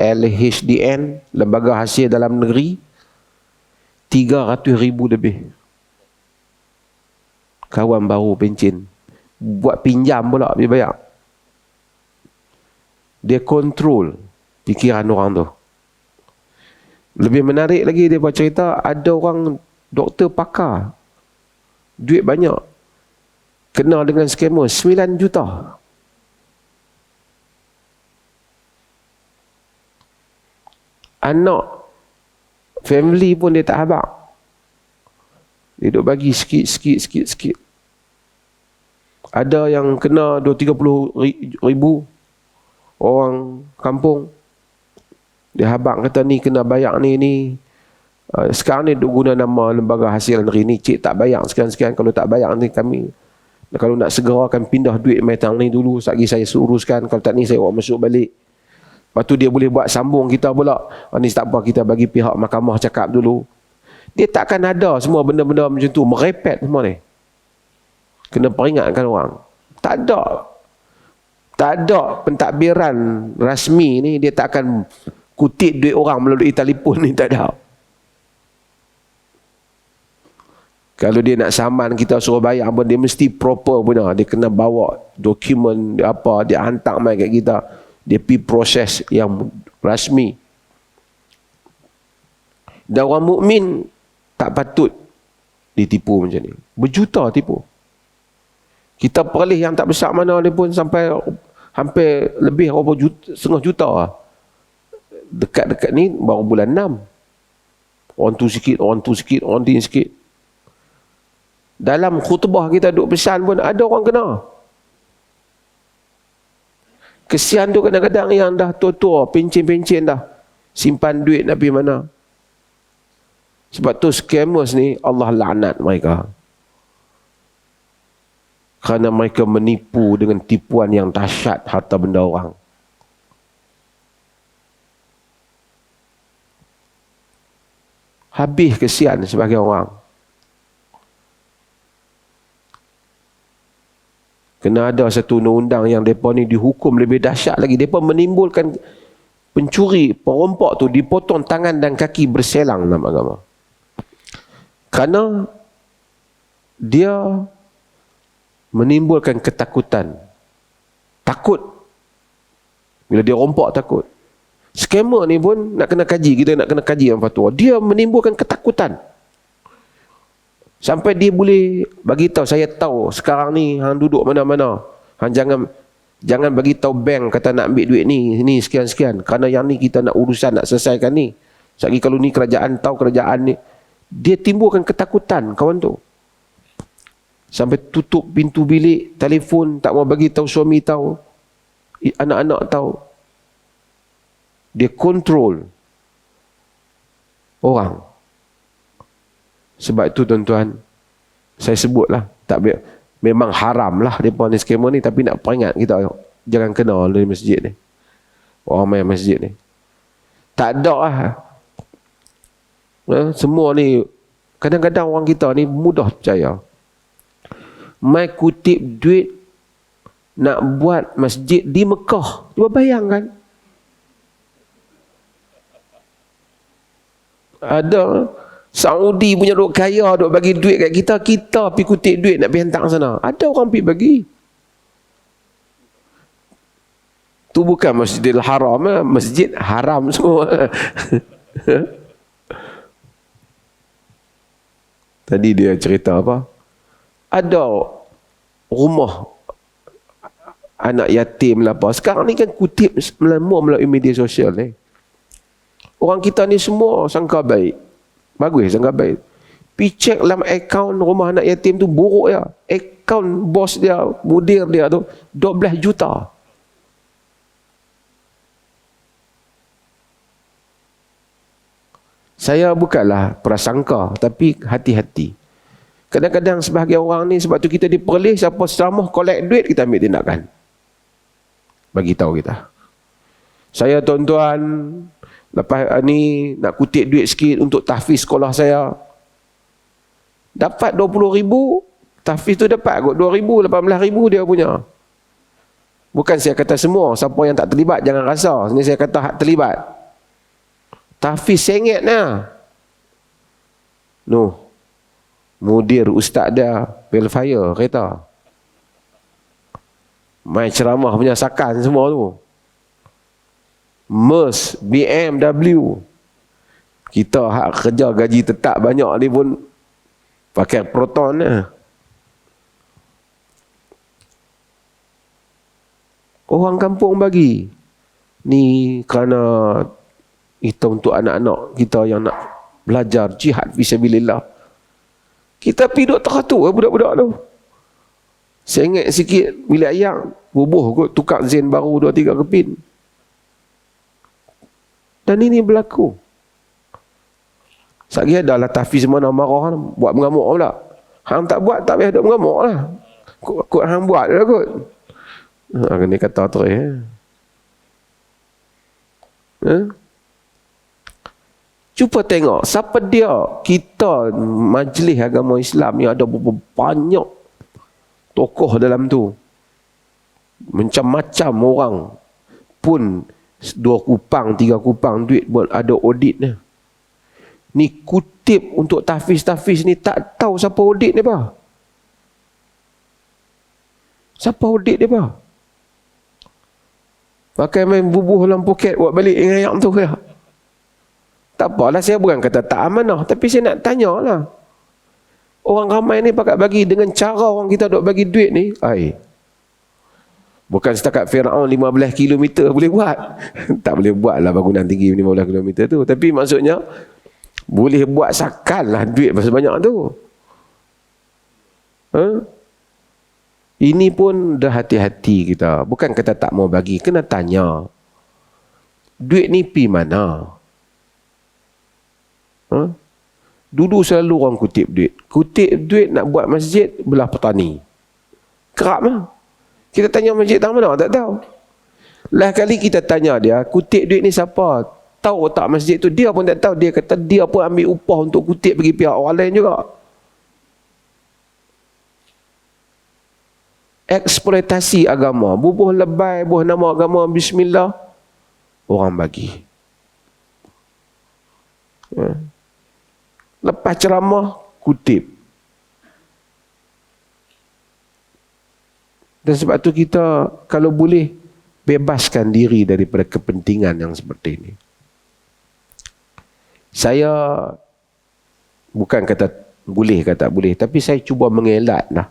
LHDN, Lembaga Hasil Dalam Negeri, 300,000 lebih. Kawan baru pencen, buat pinjam pula dia bayar. Dia kontrol fikiran orang tu. Lebih menarik lagi dia buat cerita, ada orang doktor pakar, duit banyak, kena dengan skema 9 juta. Anak family pun dia tak habaq. Dia duk bagi sikit. Ada yang kena 2-30 ribu. Orang kampung dia habaq kata ni kena bayar ni. Sekarang ni duk guna nama Lembaga Hasil Negeri ni, cik tak bayar sekian-sekian, kalau tak bayar nanti kami, kalau nak segera akan pindah duit metang ni dulu, lagi saya uruskan, kalau tak ni saya bawa masuk balik. Lepas tu dia boleh buat sambung kita pula, ni tak apa, kita bagi pihak mahkamah cakap dulu. Dia takkan ada semua benda-benda macam tu, merepet semua ni. Kena peringatkan orang. Tak ada pentadbiran rasmi ni, dia tak akan kutip duit orang melalui telefon ni, tak ada. Kalau dia nak saman kita suruh bayar pun, dia mesti proper punya. Dia kena bawa dokumen dia apa, dia hantar mai kat kita. Dia pergi proses yang rasmi. Dan orang mukmin tak patut ditipu macam ni. Berjuta tipu. Kita Perlis yang tak besar mana dia pun sampai hampir lebih berapa juta, setengah juta lah. Dekat-dekat ni baru bulan 6. Orang tu sikit, orang tu sikit, orang tu sikit. Dalam khutbah kita duk pesan pun ada orang kena. Kesian tu kadang-kadang yang dah tua-tua, pencen-pencen dah, simpan duit nak pergi mana. Sebab tu scammers ni Allah laknat mereka. Kerana mereka menipu dengan tipuan yang dahsyat harta benda orang. Habis kesian sebagai orang. Kena ada satu undang-undang yang mereka ni dihukum lebih dahsyat lagi. Mereka menimbulkan pencuri, perompak tu dipotong tangan dan kaki berselang dalam agama. Kerana dia menimbulkan ketakutan. Takut. Bila dia rompak takut. Scammer ni pun nak kena kaji. Kita nak kena kaji yang fatwa. Dia menimbulkan ketakutan. Sampai dia boleh bagi tahu, saya tahu sekarang ni hang duduk mana-mana, hang jangan bagi tahu bank kata nak ambil duit ni sekian-sekian, kerana yang ni kita nak urusan, nak selesaikan ni. Lagi kalau ni kerajaan tahu, kerajaan ni, dia timbulkan ketakutan kawan tu. Sampai tutup pintu bilik, telefon, tak mau bagi tahu suami tahu, anak-anak tahu. Dia kontrol orang. Sebab itu tuan-tuan, saya sebutlah, memang haram lah mereka ni skema ni, tapi nak peringat kita, jangan kena dari masjid ni. Orang main masjid ni. Tak ada lah. Semua ni, kadang-kadang orang kita ni mudah percaya. Mai kutip duit nak buat masjid di Mekah. Cuba bayangkan. Ada Saudi punya duk kaya, duk bagi duit kat kita, kita pergi kutip duit nak pergi hantar sana. Ada orang pergi bagi. Tu bukan Masjidil Haram, masjid haram semua. Tadi dia cerita apa? Ada rumah anak yatim lah apa. Sekarang ni kan kutip melalui media sosial ni. Orang kita ni semua sangka baik. Bagus sangka baik. Pergi cek dalam akaun rumah anak yatim tu buruk ya. Akaun bos dia, mudir dia tu 12 juta. Saya bukanlah prasangka, tapi hati-hati. Kadang-kadang sebahagian orang ni, sebab tu kita diperlih, siapa ceramah collect duit, kita ambil tindakan. Bagi tahu kita. Saya tuan-tuan, lepas ni nak kutip duit sikit untuk tahfiz sekolah saya. Dapat 20,000, tahfiz tu dapat kot 2,000, 18,000 dia punya. Bukan saya kata semua, siapa yang tak terlibat jangan rasa. Ini saya kata hak terlibat. Tahfiz sengit lah. Noh. Mudir ustaz dia Pelfire kereta. Main ceramah punya sakan semua tu. Merc, BMW. Kita hak kerja gaji tetap banyak ni pun pakai Proton lah. Orang kampung bagi. Ni kerana kita untuk anak-anak kita yang nak belajar jihad fisabilillah. Kita pergi duduk teratur budak-budak tu. Sengit sikit bilik air, bubuh kot, tukar zen baru 2-3 kepin. Dan ini berlaku. Sekali adalah tahfiz mana marah, buat mengamuk pula. Hang tak buat, tak payah duduk mengamuk lah. Kot hang buat lah kot. Kena kata terus. Cuba tengok, siapa dia? Kita, majlis agama Islam ni ada banyak tokoh dalam tu. Macam-macam orang pun 2 kupang, 3 kupang duit pun ada audit ni. Ni kutip untuk tahfiz-tahfiz ni tak tahu siapa audit ni apa. Siapa audit dia apa? Pakai main bubuh dalam poket buat balik dengan yang tu ya. Tak apalah, saya bukan kata tak amanah, tapi saya nak tanya lah. Orang ramai ni pakat bagi dengan cara orang kita duk bagi duit ni. Bukan setakat Fir'aun 15 km boleh buat. Tak boleh buat lah bangunan tinggi 15 km tu. Tapi maksudnya, boleh buat sakan lah duit sebanyak tu. Ini pun dah hati-hati kita. Bukan kata tak mau bagi, kena tanya. Duit ni pi mana? Dulu selalu orang kutip duit. Kutip duit nak buat masjid belah petani. Kerap lah. Kita tanya masjid tang mana, tak tahu. Lah kali kita tanya dia, kutip duit ni siapa? Tahu tak masjid tu? Dia pun tak tahu. Dia kata dia pun ambil upah untuk kutip bagi pihak orang lain juga. Eksploitasi agama. Bubuh lebay, bubuh nama agama, bismillah. Orang bagi. Lepas ceramah, kutip. Dan sebab tu kita, kalau boleh, bebaskan diri daripada kepentingan yang seperti ini. Saya, bukan kata boleh, kata boleh, tapi saya cuba mengelak lah.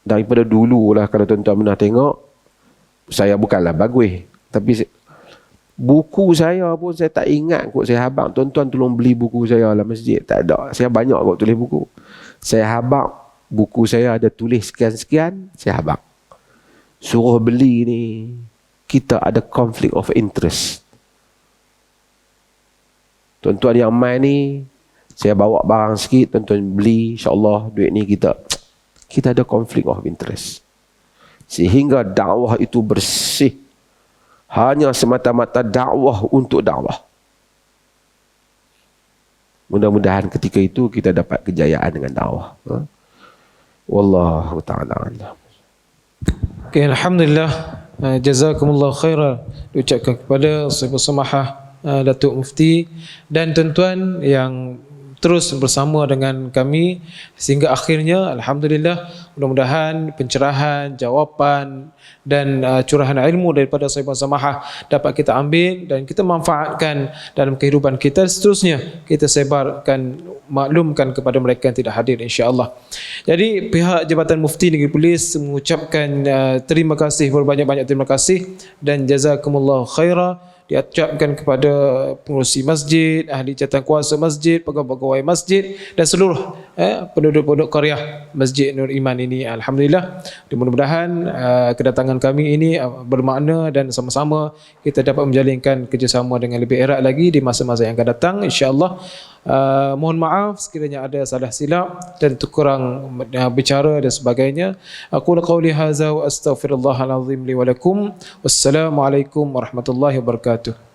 Daripada dulu lah, kalau tuan-tuan pernah tengok, saya bukanlah bagus, tapi buku saya pun saya tak ingat kot. Saya habaq, tuan-tuan tolong beli buku saya dalam masjid. Tak ada. Saya banyak kot tulis buku. Saya habaq, buku saya ada tulis sekian-sekian, saya habaq. Suruh beli ni, kita ada conflict of interest. Tuan-tuan yang main ni, saya bawa barang sikit, tuan-tuan beli, insyaAllah duit ni kita ada conflict of interest. Sehingga dakwah itu bersih. hanya semata-mata dakwah untuk dakwah. Mudah-mudahan ketika itu kita dapat kejayaan dengan dakwah. Wallahu ta'ala a'lam. Okay, Alhamdulillah. Jazakumullah khairan diucapkan kepada Sahibu Samahah Datuk Mufti dan tuan-tuan yang terus bersama dengan kami sehingga akhirnya. Alhamdulillah, mudah-mudahan pencerahan, jawapan dan curahan ilmu daripada Sahibu Samahah dapat kita ambil dan kita manfaatkan dalam kehidupan kita. Seterusnya kita sebarkan, maklumkan kepada mereka yang tidak hadir, insya-Allah. Jadi pihak Jabatan Mufti Negeri Perlis mengucapkan terima kasih, berbanyak-banyak terima kasih dan jazakumullah khaira diucapkan kepada pengurusi masjid, ahli jawatankuasa masjid, pegawai-pegawai masjid dan seluruh penduduk-penduduk qaryah Masjid Nur Iman ini. Alhamdulillah, mudah-mudahan kedatangan kami ini bermakna dan sama-sama kita dapat menjalinkan kerjasama dengan lebih erat lagi di masa-masa yang akan datang, insya-Allah. Mohon maaf sekiranya ada salah silap dan kurang bicara dan sebagainya. Aku qauli hadza wa astaghfirullahal azim li wa lakum. Wassalamualaikum warahmatullahi wabarakatuh.